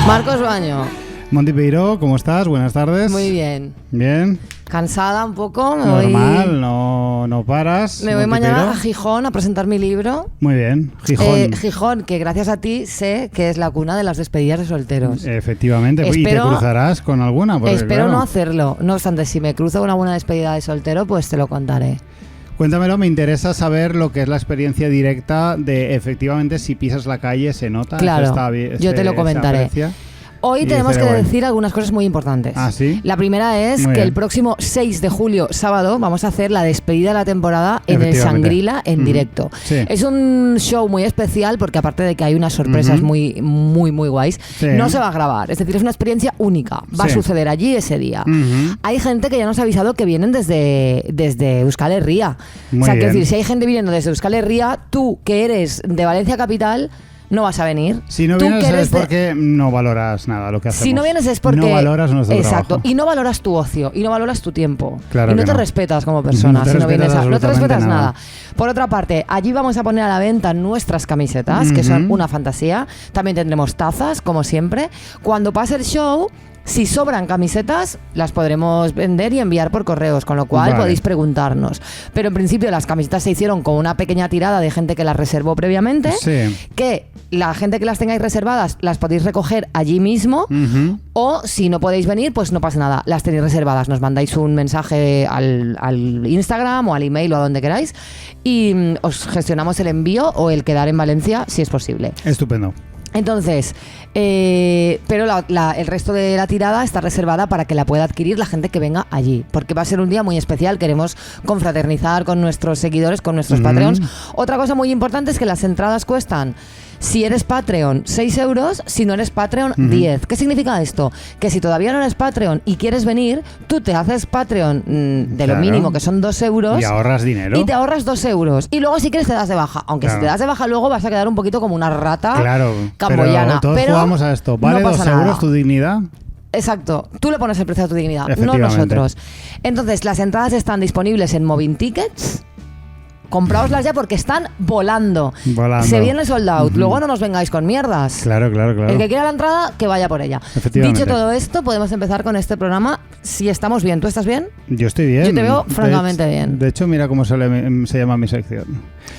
Marcos Baño. Monty Peiró, ¿cómo estás? Buenas tardes. Muy bien. Bien. Cansada un poco. Normal, no paras. Me voy mañana a Gijón a presentar mi libro. Muy bien, Gijón. Gijón, que gracias a ti sé que es la cuna de las despedidas de solteros. Efectivamente, y te cruzarás con alguna. Espero no hacerlo. No obstante, si me cruzo una buena despedida de soltero, pues te lo contaré. Cuéntamelo, me interesa saber lo que es la experiencia directa de efectivamente si pisas la calle se nota. Claro, yo te lo comentaré. Hoy tenemos que decir algunas cosas muy importantes. ¿Ah, sí? La primera es que el próximo 6 de julio, sábado, vamos a hacer la despedida de la temporada en el Shangri-La en directo. Sí. Es un show muy especial porque aparte de que hay unas sorpresas muy guays, no se va a grabar. Es decir, es una experiencia única. Va a suceder allí ese día. Hay gente que ya nos ha avisado que vienen desde Euskal Herria. O sea, quiero decir, si hay gente viniendo desde Euskal Herria, tú que eres de Valencia Capital, no vas a venir. Si no vienes es porque no valoras nada lo que hacemos. Si no vienes es porque... no valoras nuestro trabajo. Y no valoras tu ocio, y no valoras tu tiempo. Claro, y no te respetas como persona. No te respetas nada. Por otra parte, allí vamos a poner a la venta nuestras camisetas, que son una fantasía. También tendremos tazas, como siempre. Cuando pase el show, si sobran camisetas, las podremos vender y enviar por correos, con lo cual podéis preguntarnos. Pero en principio las camisetas se hicieron con una pequeña tirada de gente que las reservó previamente, que la gente que las tengáis reservadas las podéis recoger allí mismo, o si no podéis venir, pues no pasa nada, las tenéis reservadas. Nos mandáis un mensaje al Instagram o al email o a donde queráis y os gestionamos el envío o el quedar en Valencia si es posible. Estupendo. Entonces, pero el resto de la tirada está reservada para que la pueda adquirir la gente que venga allí, porque va a ser un día muy especial. Queremos confraternizar con nuestros seguidores, con nuestros Patreons. Otra cosa muy importante es que las entradas cuestan, si eres Patreon, 6 euros, si no eres Patreon, 10. ¿Qué significa esto? Que si todavía no eres Patreon y quieres venir, tú te haces Patreon de lo mínimo, que son 2 euros. Y ahorras dinero. Y te ahorras 2 euros. Y luego si quieres te das de baja. Aunque si te das de baja luego vas a quedar un poquito como una rata camboyana. Pero todos jugamos a esto. ¿Vale no 2 euros tu dignidad? Exacto, tú le pones el precio a tu dignidad, no nosotros. Entonces, las entradas están disponibles en Moving Tickets. Compraoslas ya porque están volando. Se viene sold out. Luego no nos vengáis con mierdas. Claro. El que quiera la entrada, que vaya por ella. Dicho todo esto, podemos empezar con este programa. Si estamos bien, ¿tú estás bien? Yo estoy bien. Yo te veo francamente bien. De hecho, mira cómo se llama mi sección.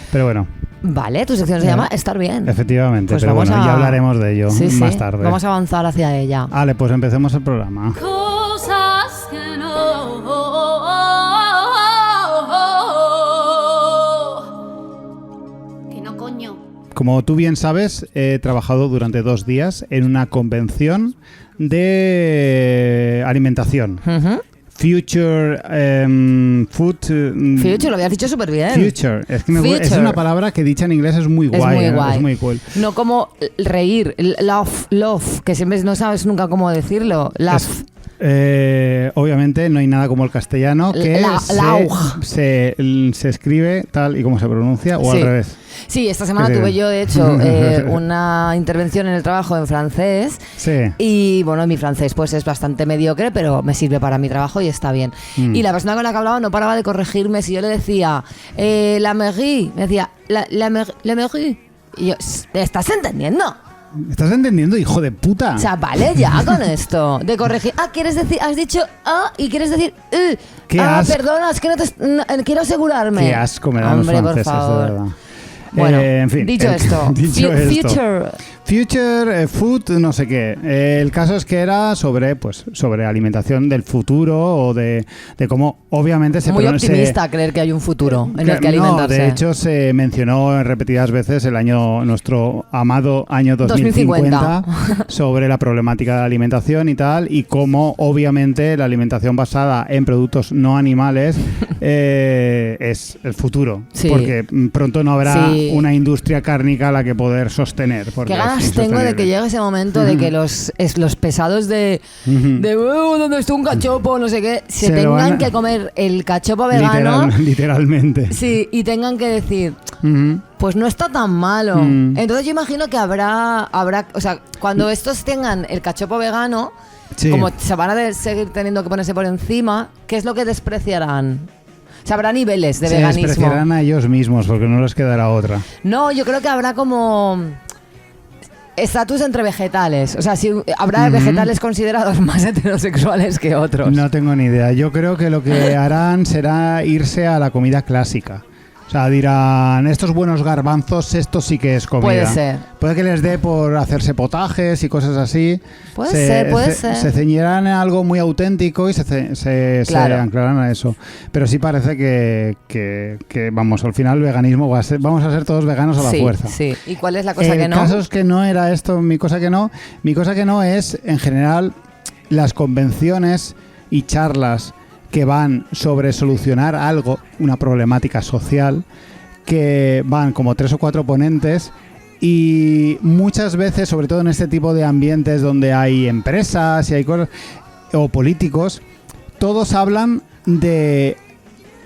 Pero bueno. Vale, tu sección se llama Estar Bien. Efectivamente, pues pero bueno, ya hablaremos de ello más tarde. Vamos a avanzar hacia ella. Vale, pues empecemos el programa. Cosas que no... Como tú bien sabes, he trabajado durante 2 días en una convención de alimentación. Future Food... Future, lo habías dicho súper bien. Future. Es que es una palabra que dicha en inglés es muy guay. Es muy cool. No como reír, love, que siempre no sabes nunca cómo decirlo. Love. Obviamente no hay nada como el castellano, que se escribe tal y como se pronuncia, o al revés. Sí, esta semana tuve yo, de hecho, una intervención en el trabajo en francés. Y bueno, mi francés pues es bastante mediocre, pero me sirve para mi trabajo y está bien. Y la persona con la que hablaba no paraba de corregirme. Si yo le decía la mairie, me decía la mairie. Y yo, ¿estás entendiendo? ¿Estás entendiendo, hijo de puta? O sea, vale ya con esto de corregir. ¿Quieres decir? Has dicho y quieres decir ¿Qué asco? Perdona, es que quiero asegurarme. Qué asco me dan los franceses, por favor. de verdad. Bueno, en fin, dicho esto, Future Food, no sé qué. El caso es que era sobre alimentación del futuro o de cómo obviamente se... Muy optimista creer que hay un futuro en el que alimentarse. No, de hecho se mencionó en repetidas veces nuestro amado año 2050 sobre la problemática de la alimentación y tal, y cómo obviamente la alimentación basada en productos no animales es el futuro. Porque pronto no habrá una industria cárnica a la que poder sostener. Qué ganas tengo de que llegue ese momento de que los pesados de ¿dónde está un cachopo? No sé qué, se tengan que comer el cachopo vegano. Literalmente. Sí, y tengan que decir, pues no está tan malo. Entonces yo imagino que habrá, o sea, cuando estos tengan el cachopo vegano, como se van a seguir teniendo que ponerse por encima, ¿qué es lo que despreciarán? O sea, habrá niveles de veganismo. Se despreciarán a ellos mismos porque no les quedará otra. No, yo creo que habrá como... estatus entre vegetales. O sea, si habrá vegetales considerados más heterosexuales que otros. No tengo ni idea. Yo creo que lo que harán será irse a la comida clásica. O sea, dirán, estos buenos garbanzos, esto sí que es comida. Puede ser. Puede que les dé por hacerse potajes y cosas así. Puede ser. Se ceñirán en algo muy auténtico y se anclarán a eso. Pero sí parece que vamos, al final el veganismo vamos a ser todos veganos a la fuerza. Sí. ¿Y cuál es la cosa que no? El caso es que no era esto, mi cosa que no. Mi cosa que no es, en general, las convenciones y charlas que van sobre solucionar algo, una problemática social, que van como 3 o 4 ponentes y muchas veces, sobre todo en este tipo de ambientes donde hay empresas y hay cosas, o políticos, todos hablan de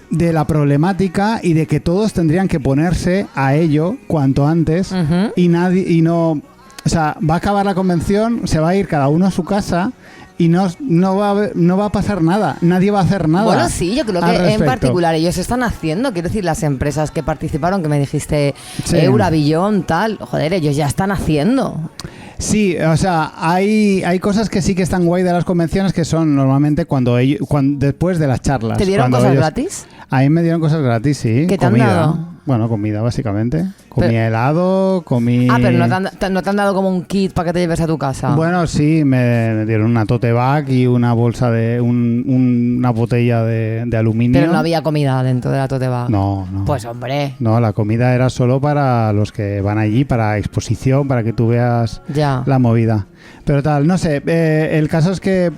la problemática y de que todos tendrían que ponerse a ello cuanto antes y no, o sea, va a acabar la convención, se va a ir cada uno a su casa y no va a pasar nada. Nadie va a hacer nada. Bueno, sí, yo creo que en particular ellos están haciendo, quiero decir, las empresas que participaron, que me dijiste, Eurovillón, tal, joder, ellos ya están haciendo. Sí, o sea, hay cosas que sí que están guay de las convenciones, que son normalmente cuando después de las charlas. ¿Te dieron cosas gratis? A mí me dieron cosas gratis, sí. ¿Qué te han dado? Bueno, comida, básicamente. Comí helado, comí... Ah, pero no te han dado como un kit para que te lleves a tu casa. Bueno, sí, me dieron una tote bag y una bolsa de... una botella de aluminio. Pero no había comida dentro de la tote bag. No. Pues, hombre. No, la comida era solo para los que van allí, para exposición, para que tú veas la movida. Pero tal, no sé, el caso es que...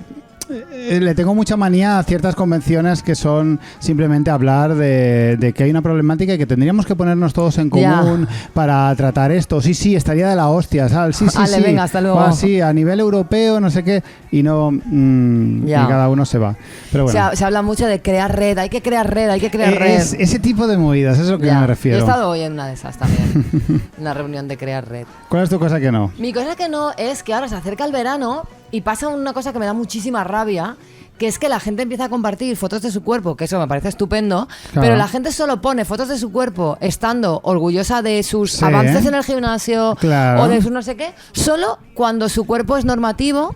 le tengo mucha manía a ciertas convenciones que son simplemente hablar de que hay una problemática y que tendríamos que ponernos todos en común para tratar esto. Sí, estaría de la hostia, ¿sabes? Sí. Venga, hasta luego. Sí, a nivel europeo, no sé qué, y no... y cada uno se va. Pero bueno. Se habla mucho de crear red, hay que crear red. Ese tipo de movidas, es lo que me refiero. He estado hoy en una de esas también, una reunión de crear red. ¿Cuál es tu cosa que no? Mi cosa que no es que ahora se acerca el verano y pasa una cosa que me da muchísima rabia, que es que la gente empieza a compartir fotos de su cuerpo, que eso me parece estupendo, pero la gente solo pone fotos de su cuerpo estando orgullosa de sus avances en el gimnasio o de sus no sé qué, solo cuando su cuerpo es normativo.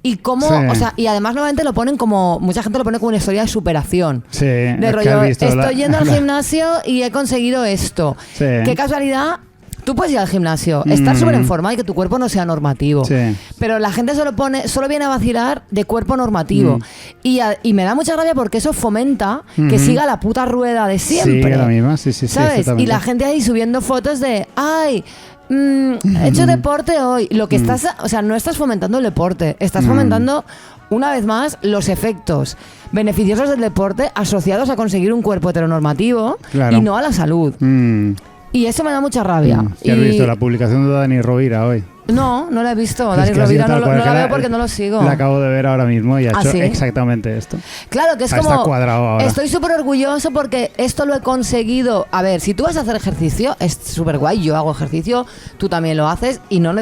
Y cómo, o sea, y además nuevamente lo ponen como, mucha gente lo pone como una historia de superación. Sí, de rollo, estoy yendo al gimnasio y he conseguido esto. Sí. Qué casualidad. Tú puedes ir al gimnasio, estar súper en forma y que tu cuerpo no sea normativo. Sí. Pero la gente solo viene a vacilar de cuerpo normativo. Y me da mucha rabia porque eso fomenta que siga la puta rueda de siempre. Sí, la misma, sí. ¿Sabes? Y la gente ahí subiendo fotos de, ¡ay! He hecho deporte hoy. Lo que estás, o sea, no estás fomentando el deporte, estás fomentando, una vez más, los efectos beneficiosos del deporte asociados a conseguir un cuerpo heteronormativo y no a la salud. Y eso me da mucha rabia. ¿Qué has visto? La publicación de Dani Rovira hoy. No la he visto. Dani Rovira no la veo porque no lo sigo. La acabo de ver ahora mismo y ha hecho exactamente esto. Claro, que es como... Está cuadrado ahora. Estoy súper orgulloso porque esto lo he conseguido. A ver, si tú vas a hacer ejercicio, es súper guay. Yo hago ejercicio, tú también lo haces y no...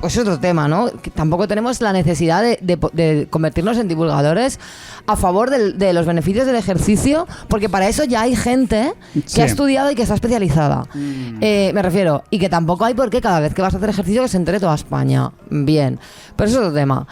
Es otro tema, ¿no? Que tampoco tenemos la necesidad de convertirnos en divulgadores a favor de los beneficios del ejercicio, porque para eso ya hay gente que ha estudiado y que está especializada. Me refiero, y que tampoco hay por qué cada vez que vas a hacer ejercicio que se entere toda España. Bien, pero eso es otro tema.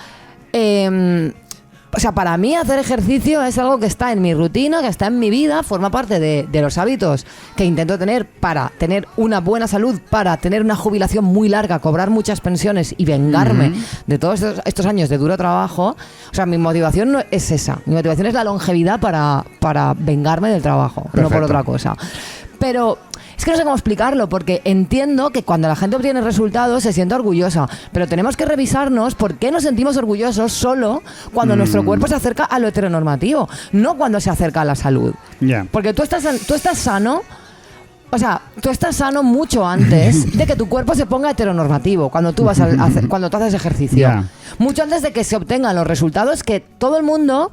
O sea, para mí hacer ejercicio es algo que está en mi rutina, que está en mi vida, forma parte de los hábitos que intento tener para tener una buena salud, para tener una jubilación muy larga, cobrar muchas pensiones y vengarme de todos estos años de duro trabajo. O sea, mi motivación no es esa. Mi motivación es la longevidad para vengarme del trabajo, no por otra cosa. Pero... es que no sé cómo explicarlo, porque entiendo que cuando la gente obtiene resultados se siente orgullosa, pero tenemos que revisarnos por qué nos sentimos orgullosos solo cuando nuestro cuerpo se acerca a lo heteronormativo, no cuando se acerca a la salud. Porque tú estás sano, o sea, tú estás sano mucho antes de que tu cuerpo se ponga heteronormativo, cuando tú vas cuando tú haces ejercicio. Mucho antes de que se obtengan los resultados que todo el mundo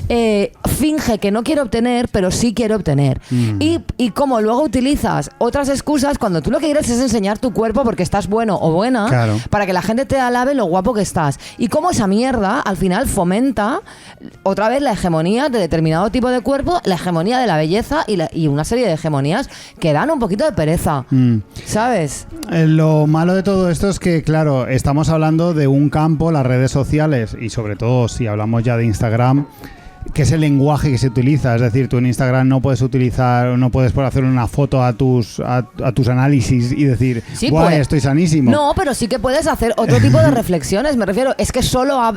finge que no quiere obtener, pero sí quiere obtener. Y como luego utilizas otras excusas cuando tú lo que quieres es enseñar tu cuerpo porque estás bueno o buena, claro, para que la gente te alabe lo guapo que estás. Y cómo esa mierda al final fomenta otra vez la hegemonía de determinado tipo de cuerpo, la hegemonía de la belleza y una serie de hegemonías que dan un poquito de pereza, ¿sabes? Lo malo de todo esto es que, claro, estamos hablando de un campo, las redes sociales, y sobre todo si hablamos ya de Instagram, que es el lenguaje que se utiliza. Es decir, tú en Instagram no puedes por hacer una foto a tus análisis y decir, sí, guay, pues, estoy sanísimo. No, pero sí que puedes hacer otro tipo de reflexiones. Me refiero, es que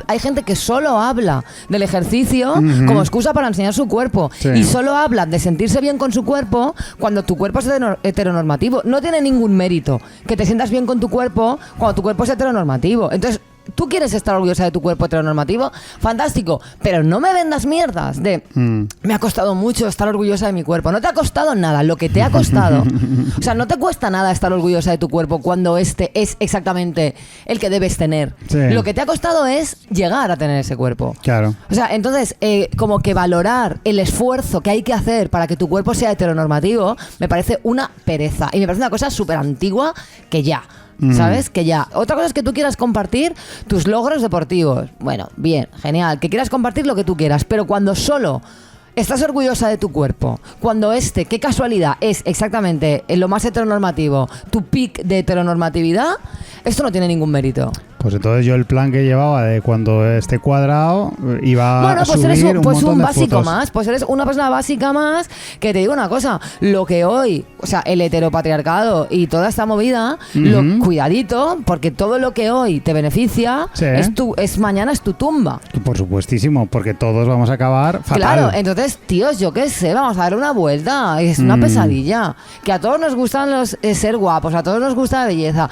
hay gente que solo habla del ejercicio como excusa para enseñar su cuerpo. Sí. Y solo habla de sentirse bien con su cuerpo cuando tu cuerpo es heteronormativo. No tiene ningún mérito que te sientas bien con tu cuerpo cuando tu cuerpo es heteronormativo. Entonces, ¿tú quieres estar orgullosa de tu cuerpo heteronormativo? Fantástico, pero no me vendas mierdas de me ha costado mucho estar orgullosa de mi cuerpo. No te ha costado nada, lo que te ha costado. O sea, no te cuesta nada estar orgullosa de tu cuerpo cuando este es exactamente el que debes tener. Sí. Lo que te ha costado es llegar a tener ese cuerpo. Claro. O sea, entonces, como que valorar el esfuerzo que hay que hacer para que tu cuerpo sea heteronormativo me parece una pereza. Y me parece una cosa súper antigua que ya... ¿Sabes? Que ya. Otra cosa es que tú quieras compartir tus logros deportivos. Bueno, bien, genial. Que quieras compartir lo que tú quieras. Pero cuando solo estás orgullosa de tu cuerpo, cuando qué casualidad, es exactamente en lo más heteronormativo, tu pic de heteronormatividad, esto no tiene ningún mérito. Pues entonces yo el plan que llevaba de cuando esté cuadrado iba a subir eres un montón un de básico fotos. más, pues eres una persona básica más, que te digo una cosa, lo que hoy, o sea, el heteropatriarcado y toda esta movida, cuidadito, porque todo lo que hoy te beneficia, Sí. mañana es tu tumba. Por supuestísimo, porque todos vamos a acabar fatal. Claro, entonces, tíos, yo qué sé, vamos a dar una vuelta. Es una pesadilla. Que a todos nos gustan ser guapos, a todos nos gusta la belleza.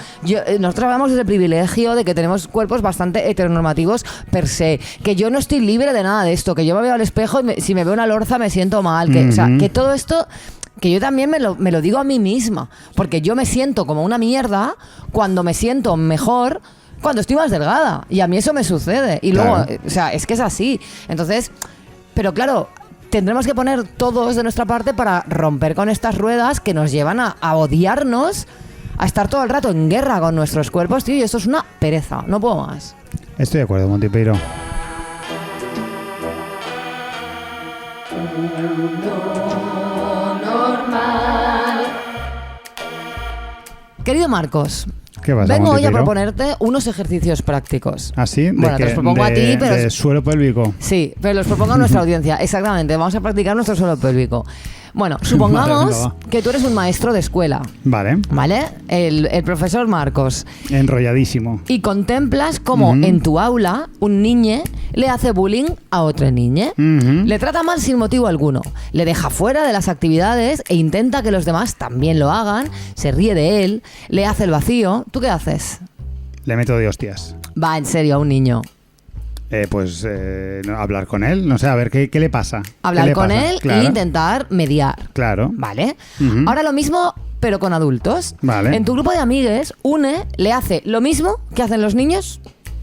Nosotros hablamos del privilegio de que tenemos cuerpos bastante heteronormativos per se. Que yo no estoy libre de nada de esto. Que yo me veo al espejo y si me veo una lorza me siento mal. O sea, que todo esto... Que yo también me lo digo a mí misma. Porque yo me siento como una mierda cuando me siento mejor... cuando estoy más delgada. Y a mí eso me sucede. Y luego, claro, o sea, es que es así. Entonces, pero claro, tendremos que poner todos de nuestra parte para romper con estas ruedas que nos llevan a odiarnos, a estar todo el rato en guerra con nuestros cuerpos, tío. Y esto es una pereza. No puedo más. Estoy de acuerdo, Montipeiro. Querido Marcos, ¿Qué pasa, vengo hoy a Montipeiro? proponerte unos ejercicios prácticos. ¿Ah, sí? Bueno, te los propongo a ti, pero... ¿De suelo pélvico? Sí, pero los propongo a nuestra audiencia. Exactamente, vamos a practicar nuestro suelo pélvico. Bueno, supongamos Vale, venga, que tú eres un maestro de escuela, Vale. ¿vale? El profesor Marcos. Enrolladísimo. Y contemplas como en tu aula un niño le hace bullying a otro niño. Le trata mal sin motivo alguno. Le deja fuera de las actividades e intenta que los demás también lo hagan. Se ríe de él, le hace el vacío. ¿Tú qué haces? Le meto de hostias. Va, en serio, a un niño. No, hablar con él, no sé, a ver qué le pasa. Hablar con él Claro. e intentar mediar. Claro. ¿Vale? Ahora lo mismo, pero con adultos. Vale. En tu grupo de amigues, le hace lo mismo que hacen los niños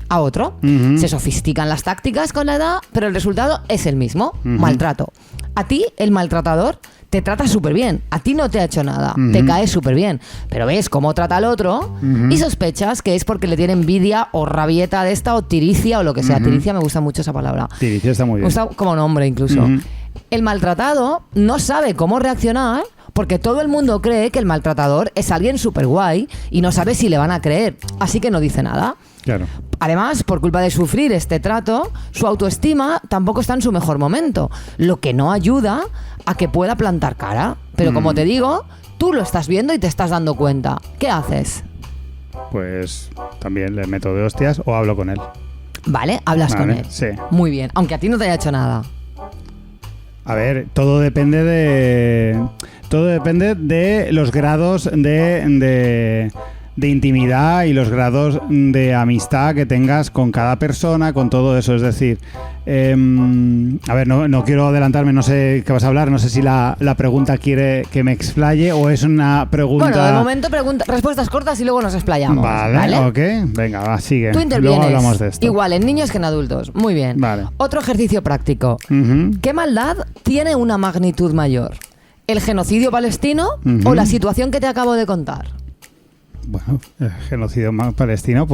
a otro. Se sofistican las tácticas con la edad, pero el resultado es el mismo. Maltrato. A ti, el maltratador, te trata súper bien. A ti no te ha hecho nada. Te cae súper bien. Pero ves cómo trata al otro y sospechas que es porque le tiene envidia o rabieta de esta o tiricia o lo que sea. Tiricia, me gusta mucho esa palabra. Tiricia está muy Me bien. gusta como nombre incluso. El maltratado no sabe cómo reaccionar porque todo el mundo cree que el maltratador es alguien súper guay y no sabe si le van a creer. Así que no dice nada. Claro. Además, por culpa de sufrir este trato, su autoestima tampoco está en su mejor momento, lo que no ayuda a que pueda plantar cara. Pero como te digo, tú lo estás viendo y te estás dando cuenta. ¿Qué haces? Pues también le meto de hostias o hablo con él. Vale, hablas con él. Sí. Muy bien, aunque a ti no te haya hecho nada. A ver, todo depende de los grados de intimidad y los grados de amistad que tengas con cada persona, con todo eso. Es decir, a ver, no quiero adelantarme, no sé qué vas a hablar, no sé si la pregunta quiere que me explaye o es una pregunta... Bueno, de momento respuestas cortas y luego nos explayamos. Vale, ok. Venga, va, sigue. Tú intervienes, luego hablamos de esto. igual en niños que en adultos. Muy bien. Vale. Otro ejercicio práctico. Uh-huh. ¿Qué maldad tiene una magnitud mayor? ¿El genocidio palestino o la situación que te acabo de contar? Bueno, el genocidio palestino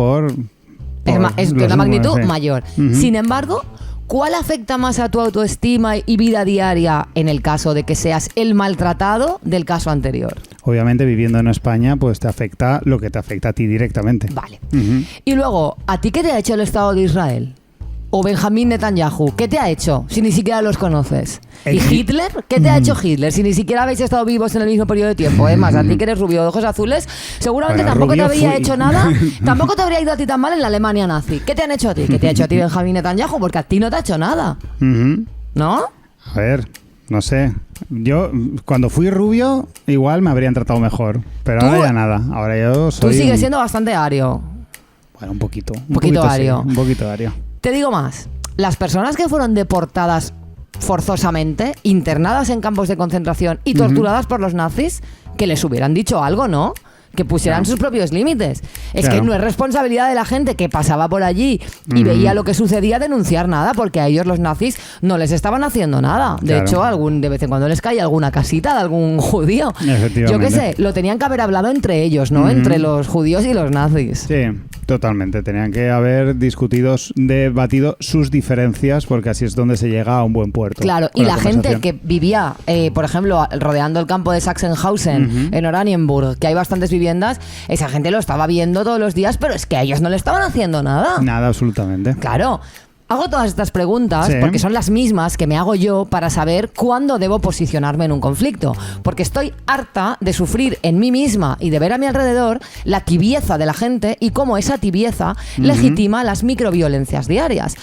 Es de una magnitud sí. mayor. Uh-huh. Sin embargo, ¿cuál afecta más a tu autoestima y vida diaria en el caso de que seas el maltratado del caso anterior? Obviamente, viviendo en España, pues te afecta lo que te afecta a ti directamente. Vale. Uh-huh. Y luego, ¿a ti qué te ha hecho el Estado de Israel? ¿O Benjamín Netanyahu? ¿Qué te ha hecho si ni siquiera los conoces? ¿Y Hitler? ¿Qué te ha hecho Hitler si ni siquiera habéis estado vivos en el mismo periodo de tiempo? Es más, a ti que eres rubio de ojos azules, seguramente tampoco te habría hecho nada, tampoco te habría ido a ti tan mal en la Alemania nazi. ¿Qué te han hecho a ti? ¿Qué te ha hecho a ti Benjamín Netanyahu? Porque a ti no te ha hecho nada. Uh-huh. ¿No? A ver, no sé. Yo, cuando fui rubio, igual me habrían tratado mejor. Pero ahora ya nada. Ahora yo soy... Tú sigues siendo bastante ario. Bueno, un poquito. Un poquito ario. Sí, un poquito ario. Te digo más. Las personas que fueron deportadas forzosamente, internadas en campos de concentración y torturadas por los nazis, que les hubieran dicho algo, ¿no? Que pusieran sus propios límites. Es que no es responsabilidad de la gente que pasaba por allí y veía lo que sucedía denunciar nada, porque a ellos los nazis no les estaban haciendo nada. De hecho, de vez en cuando les cae alguna casita de algún judío. Yo qué sé, lo tenían que haber hablado entre ellos, ¿no? Entre los judíos y los nazis. Sí, totalmente. Tenían que haber debatido sus diferencias, porque así es donde se llega a un buen puerto. Claro, y la gente que vivía, por ejemplo, rodeando el campo de Sachsenhausen, en Oranienburg, que hay bastantes viviendas, esa gente lo estaba viendo todos los días, pero es que a ellos no le estaban haciendo nada. Nada, absolutamente. Claro. Hago todas estas preguntas porque son las mismas que me hago yo para saber cuándo debo posicionarme en un conflicto. Porque estoy harta de sufrir en mí misma y de ver a mi alrededor la tibieza de la gente y cómo esa tibieza legitima las microviolencias diarias.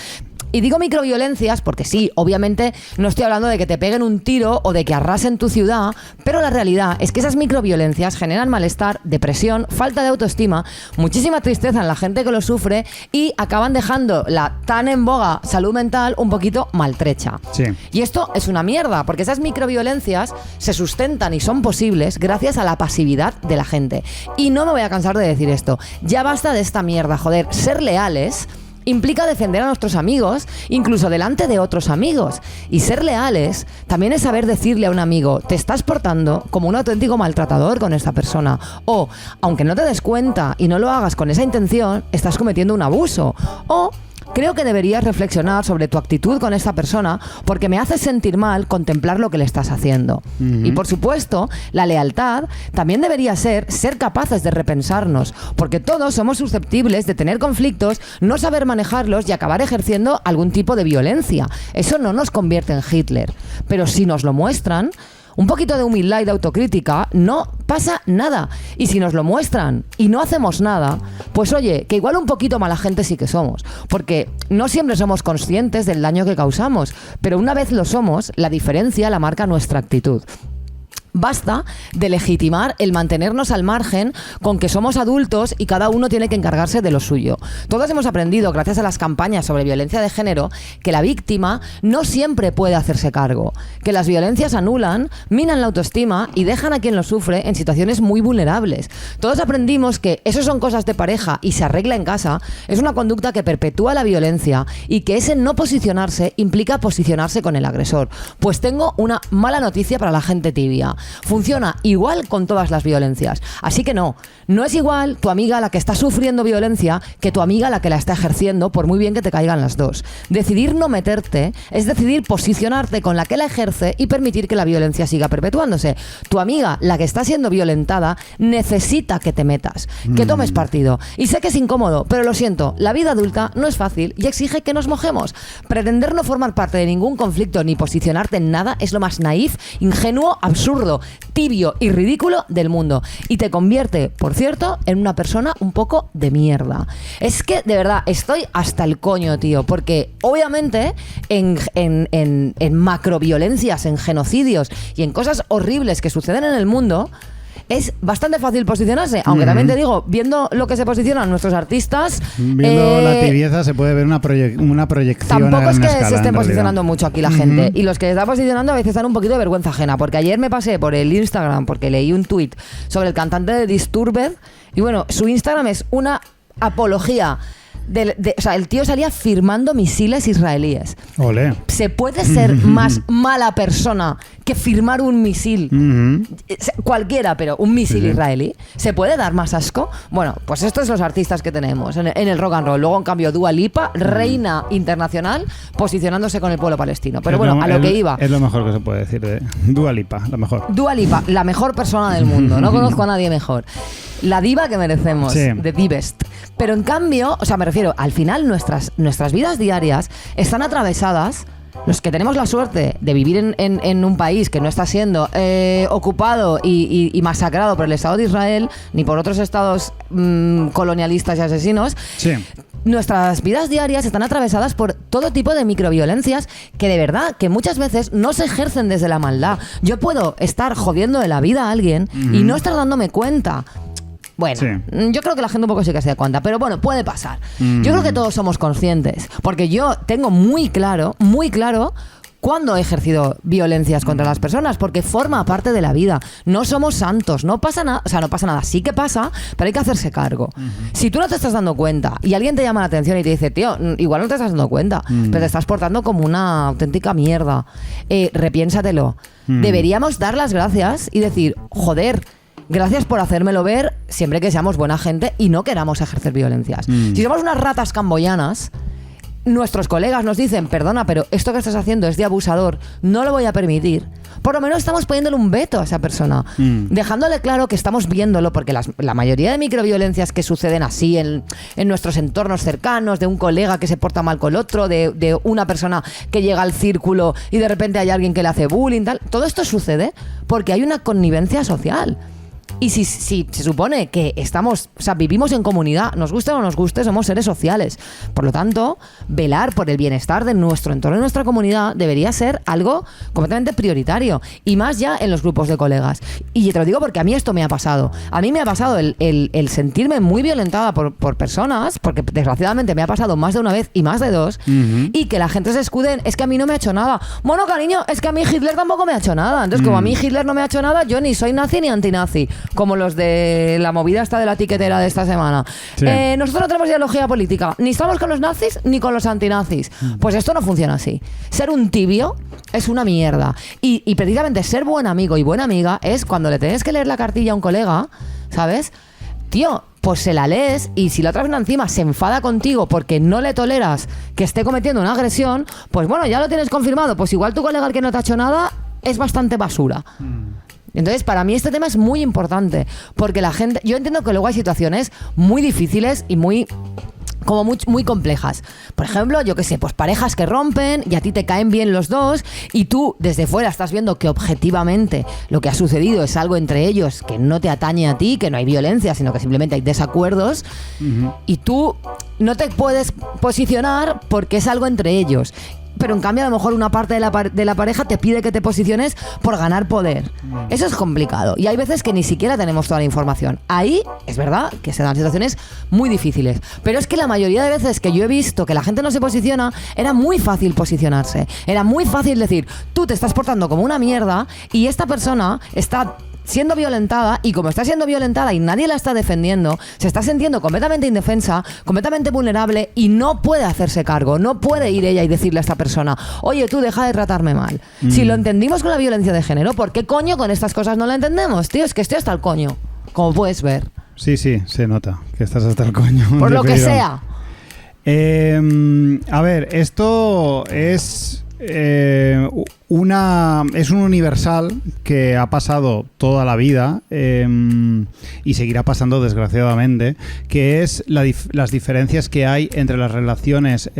Y digo microviolencias porque sí, obviamente no estoy hablando de que te peguen un tiro o de que arrasen tu ciudad, pero la realidad es que esas microviolencias generan malestar, depresión, falta de autoestima, muchísima tristeza en la gente que lo sufre y acaban dejando la tan en boga salud mental un poquito maltrecha. Sí. Y esto es una mierda, porque esas microviolencias se sustentan y son posibles gracias a la pasividad de la gente. Y no me voy a cansar de decir esto. Ya basta de esta mierda, joder. Ser leales implica defender a nuestros amigos, incluso delante de otros amigos. Y ser leales también es saber decirle a un amigo, te estás portando como un auténtico maltratador con esta persona. O, aunque no te des cuenta y no lo hagas con esa intención, estás cometiendo un abuso. O, creo que deberías reflexionar sobre tu actitud con esta persona porque me hace sentir mal contemplar lo que le estás haciendo. Y por supuesto, la lealtad también debería ser capaces de repensarnos, porque todos somos susceptibles de tener conflictos, no saber manejarlos y acabar ejerciendo algún tipo de violencia. Eso no nos convierte en Hitler, pero si nos lo muestran, un poquito de humildad y de autocrítica, no pasa nada. Y si nos lo muestran y no hacemos nada, pues oye, que igual un poquito mala gente sí que somos. Porque no siempre somos conscientes del daño que causamos, pero una vez lo somos, la diferencia la marca nuestra actitud. Basta de legitimar el mantenernos al margen con que somos adultos y cada uno tiene que encargarse de lo suyo. Todos hemos aprendido, gracias a las campañas sobre violencia de género, que la víctima no siempre puede hacerse cargo, que las violencias anulan, minan la autoestima y dejan a quien lo sufre en situaciones muy vulnerables. Todos aprendimos que eso son cosas de pareja y se arregla en casa, es una conducta que perpetúa la violencia y que ese no posicionarse implica posicionarse con el agresor. Pues tengo una mala noticia para la gente tibia. Funciona igual con todas las violencias. Así que no es igual tu amiga la que está sufriendo violencia que tu amiga la que la está ejerciendo, por muy bien que te caigan las dos. Decidir no meterte es decidir posicionarte con la que la ejerce y permitir que la violencia siga perpetuándose. Tu amiga, la que está siendo violentada, necesita que te metas, que tomes partido. Y sé que es incómodo, pero lo siento, la vida adulta no es fácil y exige que nos mojemos. Pretender no formar parte de ningún conflicto ni posicionarte en nada es lo más naif, ingenuo, absurdo, tibio y ridículo del mundo. Y te convierte, por cierto, en una persona un poco de mierda. Es que, de verdad, estoy hasta el coño, tío, porque obviamente en macroviolencias, en genocidios y en cosas horribles que suceden en el mundo, es bastante fácil posicionarse, aunque también te digo, viendo lo que se posicionan nuestros artistas... Viendo la tibieza se puede ver una proyección. Tampoco es que escala, se estén en posicionando mucho aquí la gente. Y los que se están posicionando a veces dan un poquito de vergüenza ajena, porque ayer me pasé por el Instagram porque leí un tuit sobre el cantante de Disturbed y bueno, su Instagram es una apología o sea, el tío salía firmando misiles israelíes. Olé. ¿Se puede ser más mala persona que firmar un misil? Cualquiera, pero un misil israelí. ¿Se puede dar más asco? Bueno, pues estos son los artistas que tenemos en el rock and roll. Luego, en cambio, Dua Lipa, reina internacional, posicionándose con el pueblo palestino. Pero bueno, a lo que iba. Es lo mejor que se puede decir de Dua Lipa, la mejor. Dua Lipa, la mejor persona del mundo. No conozco a nadie mejor. La diva que merecemos, the divest. Pero en cambio, o sea, me refiero, al final nuestras vidas diarias están atravesadas. Los que tenemos la suerte de vivir en un país que no está siendo ocupado y masacrado por el Estado de Israel, ni por otros estados colonialistas y asesinos, nuestras vidas diarias están atravesadas por todo tipo de microviolencias que de verdad, que muchas veces no se ejercen desde la maldad. Yo puedo estar jodiendo de la vida a alguien y no estar dándome cuenta. Bueno, yo creo que la gente un poco sí que se da cuenta, pero bueno, puede pasar. Yo creo que todos somos conscientes, porque yo tengo muy claro cuándo he ejercido violencias contra las personas, porque forma parte de la vida. No somos santos, no pasa nada, o sea, no pasa nada, sí que pasa, pero hay que hacerse cargo. Si tú no te estás dando cuenta y alguien te llama la atención y te dice, tío, igual no te estás dando cuenta, pero te estás portando como una auténtica mierda, repiénsatelo. Deberíamos dar las gracias y decir, joder, gracias por hacérmelo ver, siempre que seamos buena gente y no queramos ejercer violencias. Si somos unas ratas camboyanas, nuestros colegas nos dicen, perdona, pero esto que estás haciendo es de abusador, no lo voy a permitir. Por lo menos estamos poniéndole un veto a esa persona, dejándole claro que estamos viéndolo, porque la mayoría de microviolencias que suceden así en nuestros entornos cercanos, de un colega que se porta mal con el otro, de una persona que llega al círculo y de repente hay alguien que le hace bullying, tal, todo esto sucede porque hay una connivencia social. Y si se supone que vivimos en comunidad, nos guste o no nos guste, somos seres sociales. Por lo tanto, velar por el bienestar de nuestro entorno y nuestra comunidad debería ser algo completamente prioritario. Y más ya en los grupos de colegas. Y te lo digo porque a mí esto me ha pasado. A mí me ha pasado el sentirme muy violentada por personas, porque desgraciadamente me ha pasado más de una vez y más de dos, y que la gente se escude, es que a mí no me ha hecho nada. Bueno, cariño, es que a mí Hitler tampoco me ha hecho nada. Entonces, como a mí Hitler no me ha hecho nada, yo ni soy nazi ni antinazi. Como los de la movida esta de la tiquetera de esta semana. Nosotros no tenemos ideología política, ni estamos con los nazis ni con los antinazis. Pues esto no funciona así. Ser un tibio es una mierda. Y precisamente ser buen amigo y buena amiga es cuando le tienes que leer la cartilla a un colega, ¿sabes? Tío, pues se la lees, y si la otra persona encima se enfada contigo porque no le toleras que esté cometiendo una agresión, pues bueno, ya lo tienes confirmado. Pues igual tu colega, el que no te ha hecho nada, es bastante basura. Entonces, para mí este tema es muy importante, porque la gente, yo entiendo que luego hay situaciones muy difíciles y muy complejas. Por ejemplo, yo qué sé, pues parejas que rompen y a ti te caen bien los dos y tú desde fuera estás viendo que objetivamente lo que ha sucedido es algo entre ellos que no te atañe a ti, que no hay violencia, sino que simplemente hay desacuerdos, y tú no te puedes posicionar porque es algo entre ellos. Pero en cambio a lo mejor una parte de la pareja te pide que te posiciones por ganar poder. Eso es complicado y hay veces que ni siquiera tenemos toda la información. Ahí es verdad que se dan situaciones muy difíciles, pero es que la mayoría de veces que yo he visto que la gente no se posiciona, era muy fácil posicionarse. Era muy fácil decir, tú te estás portando como una mierda y esta persona está siendo violentada, y como está siendo violentada y nadie la está defendiendo, se está sintiendo completamente indefensa, completamente vulnerable, y no puede hacerse cargo, no puede ir ella y decirle a esta persona, oye, tú deja de tratarme mal. Si lo entendimos con la violencia de género, ¿por qué coño con estas cosas no la entendemos? Tío, es que estoy hasta el coño, como puedes ver. Sí, se nota que estás hasta el coño. Por lo que sea. A ver, esto es... es un universal que ha pasado toda la vida y seguirá pasando desgraciadamente, que es las diferencias que hay entre las relaciones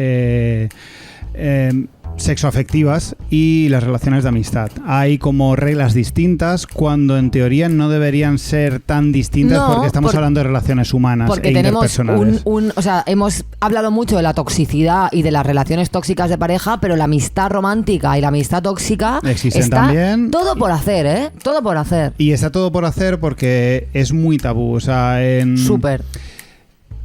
sexoafectivas y las relaciones de amistad. Hay como reglas distintas cuando en teoría no deberían ser tan distintas porque estamos hablando de relaciones humanas porque interpersonales. O sea, hemos hablado mucho de la toxicidad y de las relaciones tóxicas de pareja, pero la amistad romántica y la amistad tóxica existen también. Todo por hacer, ¿eh? Todo por hacer. Y está todo por hacer porque es muy tabú. O sea, Súper.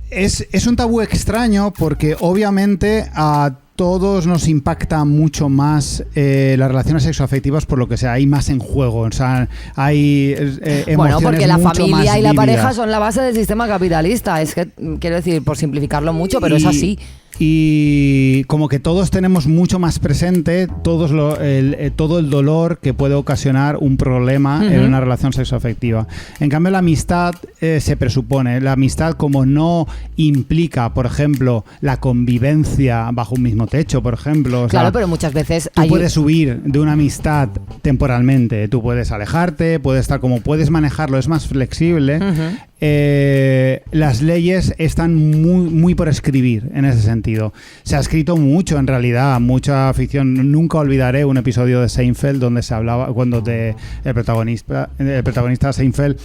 Es un tabú extraño porque obviamente a todos nos impacta mucho más las relaciones sexoafectivas por lo que sea, hay más en juego, o sea, hay emociones bueno, porque la mucho familia más y la vívidas. pareja son la base del sistema capitalista, es que, quiero decir, por simplificarlo mucho, pero es así. Y como que todos tenemos mucho más presente todo el dolor que puede ocasionar un problema en una relación sexoafectiva. En cambio, la amistad se presupone. La amistad, como no implica, por ejemplo, la convivencia bajo un mismo techo, por ejemplo. Claro, pero muchas veces tú puedes huir de una amistad temporalmente. Tú puedes alejarte, puedes estar como puedes manejarlo, es más flexible. Las leyes están muy por escribir en ese sentido. Se ha escrito mucho, en realidad, mucha ficción. Nunca olvidaré un episodio de Seinfeld donde se hablaba, cuando el protagonista Seinfeld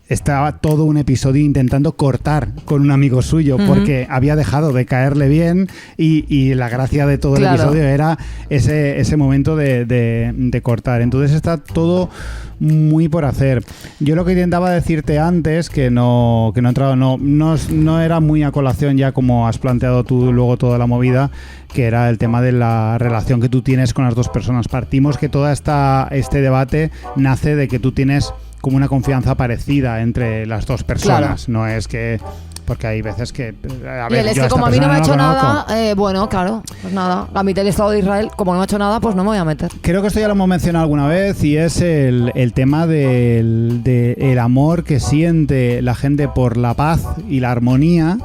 estaba todo un episodio intentando cortar con un amigo suyo porque había dejado de caerle bien y la gracia de todo el episodio era ese momento de cortar. Entonces está todo muy por hacer. Yo lo que intentaba decirte antes, que no he entrado, no era muy a colación ya como has planteado tú luego toda la movida, que era el tema de la relación que tú tienes con las dos personas. Partimos que todo este debate nace de que tú tienes como una confianza parecida entre las dos personas. Claro. No es que... Porque hay veces que... A ver, y él es que como a mí no me ha hecho nada, bueno, claro, pues nada. A mí del Estado de Israel, como no me ha hecho nada, pues no me voy a meter. Creo que esto ya lo hemos mencionado alguna vez y es el tema del amor que siente la gente por la paz y la armonía,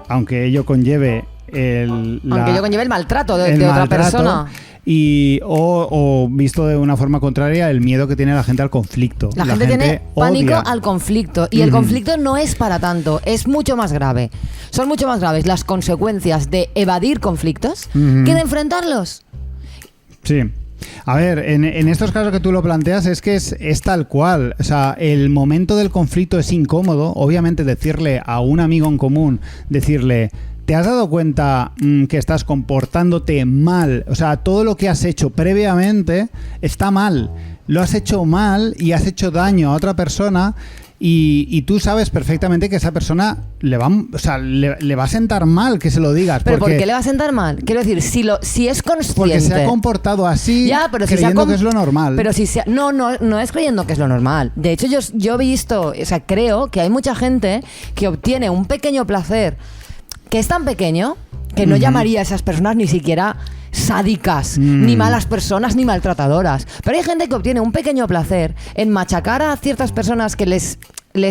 aunque ello conlleve el maltrato de otra persona. O visto de una forma contraria, el miedo que tiene la gente al conflicto. La gente tiene pánico al conflicto y el conflicto no es para tanto, es mucho más grave. Son mucho más graves las consecuencias de evadir conflictos que de enfrentarlos. Sí. A ver, en estos casos que tú lo planteas es que es tal cual. O sea, el momento del conflicto es incómodo. Obviamente decirle a un amigo en común, ¿te has dado cuenta que estás comportándote mal? O sea, todo lo que has hecho previamente está mal. Lo has hecho mal y has hecho daño a otra persona y tú sabes perfectamente que a esa persona le va a sentar mal que se lo digas. ¿Pero por qué le va a sentar mal? Quiero decir, si es consciente... Porque se ha comportado así, creyendo que es lo normal. Pero no es creyendo que es lo normal. De hecho, yo he visto, o sea, creo que hay mucha gente que obtiene un pequeño placer que es tan pequeño que no llamaría a esas personas ni siquiera sádicas, ni malas personas, ni maltratadoras. Pero hay gente que obtiene un pequeño placer en machacar a ciertas personas que les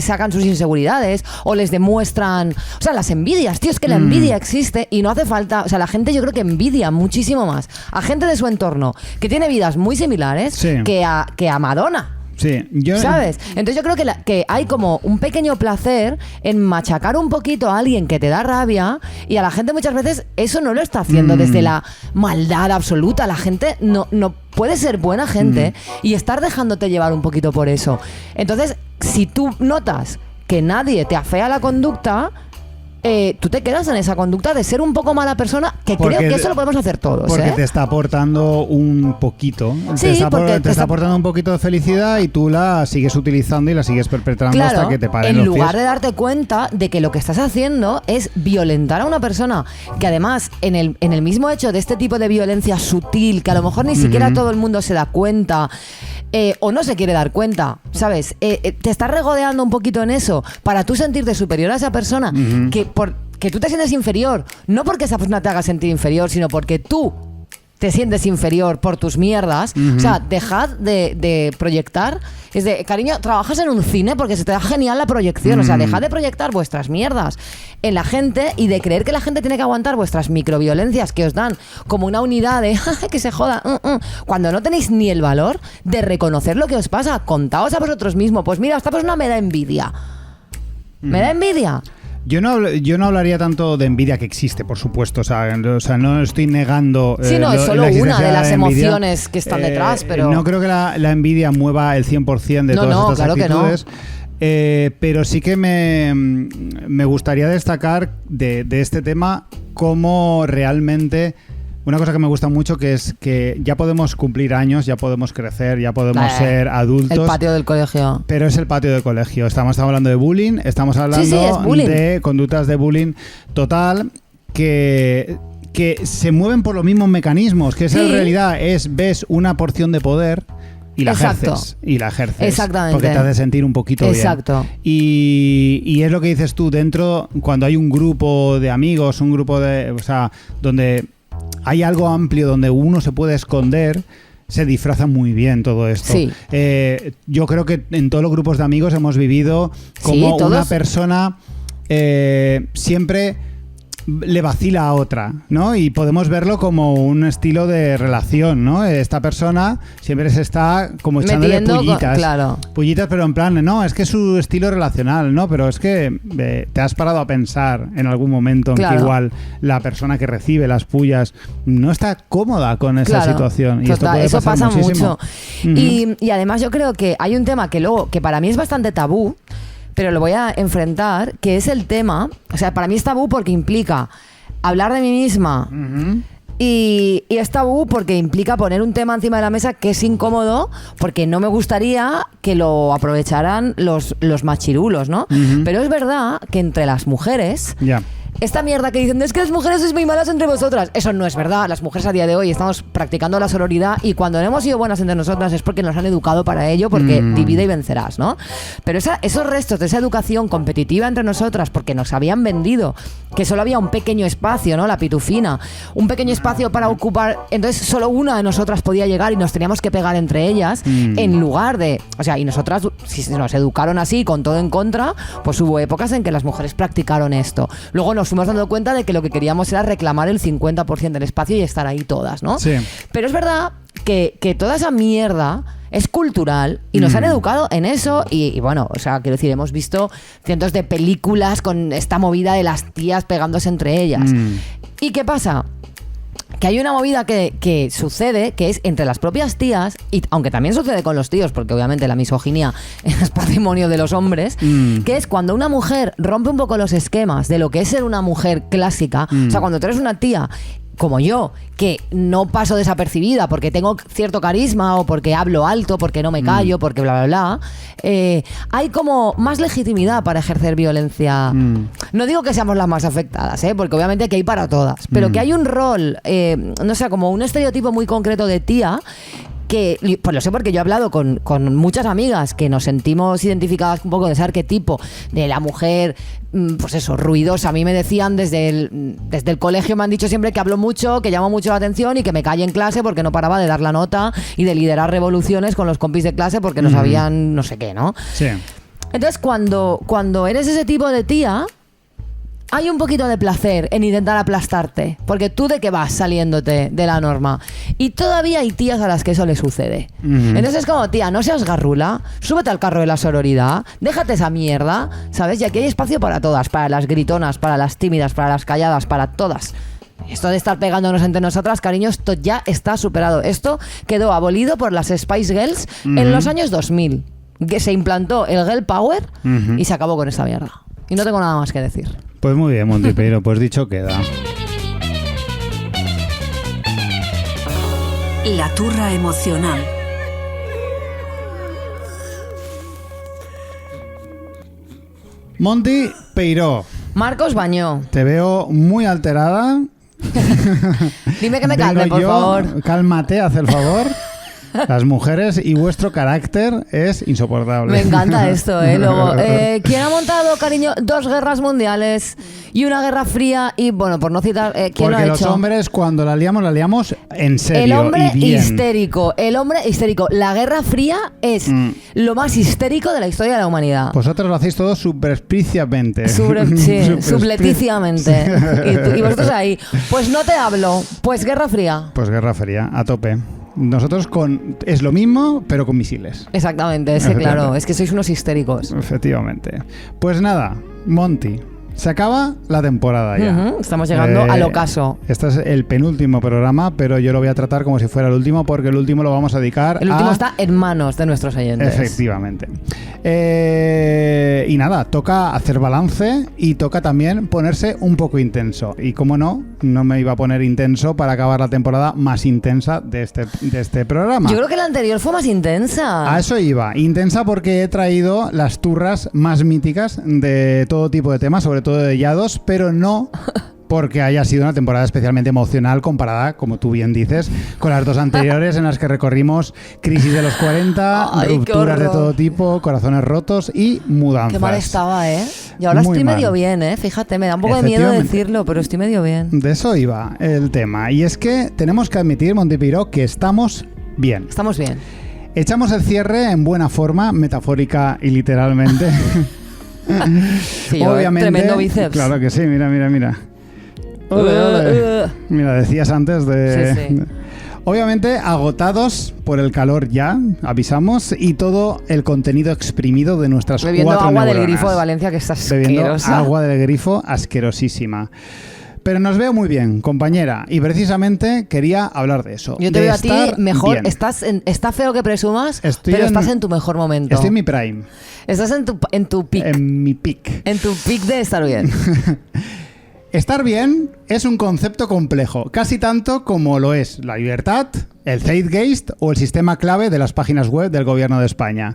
sacan sus inseguridades o les demuestran... O sea, las envidias, tío, es que la envidia existe y no hace falta... O sea, la gente yo creo que envidia muchísimo más a gente de su entorno que tiene vidas muy similares que a Madonna. Sí, ¿sabes? Entonces yo creo que hay como un pequeño placer en machacar un poquito a alguien que te da rabia y a la gente muchas veces eso no lo está haciendo desde la maldad absoluta. La gente no puede ser buena gente y estar dejándote llevar un poquito por eso. Entonces, si tú notas que nadie te afea la conducta... tú te quedas en esa conducta de ser un poco mala persona, que creo que eso lo podemos hacer todos. Porque te está aportando un poquito. Sí, te está aportando un poquito de felicidad y tú la sigues utilizando y la sigues perpetrando hasta que te paren los pies. En lugar de darte cuenta de que lo que estás haciendo es violentar a una persona, que además en el mismo hecho de este tipo de violencia sutil, que a lo mejor ni siquiera todo el mundo se da cuenta, o no se quiere dar cuenta, ¿sabes? Te estás regodeando un poquito en eso para tú sentirte superior a esa persona, que tú te sientes inferior, no porque esa persona te haga sentir inferior, sino porque tú te sientes inferior por tus mierdas. O sea, dejad de proyectar. Es de, cariño, trabajas en un cine porque se te da genial la proyección. O sea, dejad de proyectar vuestras mierdas en la gente y de creer que la gente tiene que aguantar vuestras microviolencias que os dan como una unidad de que se joda, cuando no tenéis ni el valor de reconocer lo que os pasa. Contaos a vosotros mismos. Pues mira, esta persona me da envidia. ¿Me da envidia? Yo no hablaría tanto de envidia, que existe, por supuesto. O sea, no estoy negando. Sí, no, es solo una de las emociones que están detrás, pero. No creo que la envidia mueva el 100% de todas estas actitudes. Pero sí que me gustaría destacar de este tema cómo realmente. Una cosa que me gusta mucho, que es que ya podemos cumplir años, ya podemos crecer, ya podemos ser adultos. El patio del colegio. Pero es el patio del colegio. Estamos hablando de bullying, estamos hablando de conductas de bullying total que se mueven por los mismos mecanismos, que es en realidad ves una porción de poder y la ejerces. Y la ejerces. Exactamente. Porque te hace sentir un poquito Exacto. bien. Y es lo que dices tú, dentro, cuando hay un grupo de amigos, un grupo de... O sea, donde hay algo amplio donde uno se puede esconder, se disfraza muy bien todo esto. Sí. Yo creo que en todos los grupos de amigos hemos vivido como una persona siempre le vacila a otra, ¿no? Y podemos verlo como un estilo de relación, ¿no? Esta persona siempre se está como echándole pullitas. Claro. Pullitas, pero en plan, no, es que es su estilo relacional, ¿no? Pero es que te has parado a pensar en algún momento en que igual la persona que recibe las pullas no está cómoda con esa situación. Y eso pasa mucho. Uh-huh. Y además yo creo que hay un tema que para mí es bastante tabú, pero lo voy a enfrentar, que es el tema, o sea, para mí es tabú porque implica hablar de mí misma. Uh-huh. Y es tabú porque implica poner un tema encima de la mesa que es incómodo, porque no me gustaría que lo aprovecharan los machirulos, ¿no? Uh-huh. Pero es verdad que entre las mujeres... Esta mierda que dicen, es que las mujeres sois muy malas entre vosotras. Eso no es verdad. Las mujeres a día de hoy estamos practicando la sororidad y cuando no hemos sido buenas entre nosotras es porque nos han educado para ello, porque divide y vencerás, ¿no? Pero esos restos de esa educación competitiva entre nosotras, porque nos habían vendido que solo había un pequeño espacio, ¿no? La pitufina. Un pequeño espacio para ocupar. Entonces solo una de nosotras podía llegar y nos teníamos que pegar entre ellas en lugar de... O sea, y nosotras, si nos educaron así, con todo en contra, pues hubo épocas en que las mujeres practicaron esto. Luego nos fuimos dando cuenta de que lo que queríamos era reclamar el 50% del espacio y estar ahí todas, ¿no? Sí. Pero es verdad que toda esa mierda es cultural y nos han educado en eso y bueno, o sea, quiero decir, hemos visto cientos de películas con esta movida de las tías pegándose entre ellas. ¿Y qué pasa? Que hay una movida que sucede, que es entre las propias tías, y aunque también sucede con los tíos, porque obviamente la misoginia es patrimonio de los hombres, que es cuando una mujer rompe un poco los esquemas de lo que es ser una mujer clásica. O sea, cuando tú eres una tía como yo, que no paso desapercibida porque tengo cierto carisma o porque hablo alto, porque no me callo, porque bla, bla, bla, hay como más legitimidad para ejercer violencia. No digo que seamos las más afectadas, porque obviamente que hay para todas, pero que hay un rol, no sé, como un estereotipo muy concreto de tía, que pues lo sé porque yo he hablado con muchas amigas que nos sentimos identificadas un poco de ese arquetipo de la mujer, pues eso, ruidosa. A mí me decían desde el colegio, me han dicho siempre que hablo mucho, que llamo mucho la atención y que me calle en clase porque no paraba de dar la nota y de liderar revoluciones con los compis de clase porque no sabían no sé qué, ¿no? Sí. Entonces cuando eres ese tipo de tía, hay un poquito de placer en intentar aplastarte, porque tú de qué vas saliéndote de la norma. Y todavía hay tías a las que eso le sucede. Entonces es como, tía, no seas garrula, súbete al carro de la sororidad, déjate esa mierda, ¿sabes? Y aquí hay espacio para todas, para las gritonas, para las tímidas, para las calladas, para todas. Esto de estar pegándonos entre nosotras, cariño, esto ya está superado. Esto quedó abolido por las Spice Girls en los años 2000. Que se implantó el Girl Power y se acabó con esta mierda. Y no tengo nada más que decir. Pues muy bien, Monty Peiro, pues dicho queda. La turra emocional. Monty Peiro. Marcos Bañó. Te veo muy alterada. Dime que me calme, por favor. Cálmate, haz el favor. Las mujeres y vuestro carácter es insoportable. Me encanta esto, Luego, ¿quién ha montado, cariño, 2 guerras mundiales y una guerra fría? Y bueno, por no citar, ¿quién porque lo ha hecho? Los hombres cuando la liamos en serio. El hombre y bien. histérico. El hombre histérico. La guerra fría es lo más histérico de la historia de la humanidad. Vosotros lo hacéis todo subrepticiamente. Subleticiamente. Y vosotros ahí. Pues no te hablo. Pues guerra fría. Pues guerra fría, a tope. Nosotros es lo mismo, pero con misiles. Exactamente, claro, es que sois unos histéricos. Efectivamente. Pues nada, Monty, Se acaba la temporada ya. Estamos llegando al ocaso. Este es el penúltimo programa, pero yo lo voy a tratar como si fuera el último, porque el último lo vamos a dedicar El último está en manos de nuestros oyentes. Efectivamente. Y nada, toca hacer balance y toca también ponerse un poco intenso. Y como no me iba a poner intenso para acabar la temporada más intensa de este programa. Yo creo que la anterior fue más intensa. A eso iba. Intensa porque he traído las turras más míticas de todo tipo de temas, sobre todo de Yados, pero no porque haya sido una temporada especialmente emocional comparada, como tú bien dices, con las dos anteriores en las que recorrimos crisis de los 40, rupturas de todo tipo, corazones rotos y mudanzas. Qué mal estaba, ¿eh? Y ahora Muy estoy mal. medio bien, ¿eh? Fíjate, me da un poco de miedo decirlo, pero estoy medio bien. De eso iba el tema. Y es que tenemos que admitir, Monty Piró, que estamos bien. Estamos bien. Echamos el cierre en buena forma, metafórica y literalmente. Sí, yo, Obviamente, tremendo bíceps. Claro que sí, mira. Mira, decías antes de... Sí. Obviamente agotados por el calor ya, avisamos, y todo el contenido exprimido de nuestras Bebiendo 4 agua neuronas. del grifo de Valencia, que está Bebiendo asquerosa. agua del grifo asquerosísima. Pero nos veo muy bien, compañera, y precisamente quería hablar de eso. Yo te de veo a ti estar mejor. bien. Está feo que presumas, Estoy pero en- estás en tu mejor momento. Estoy en mi prime, Estás en tu peak. en mi peak. En tu peak de estar bien. Estar bien es un concepto complejo, casi tanto como lo es la libertad, el zeitgeist o el sistema clave de las páginas web del gobierno de España.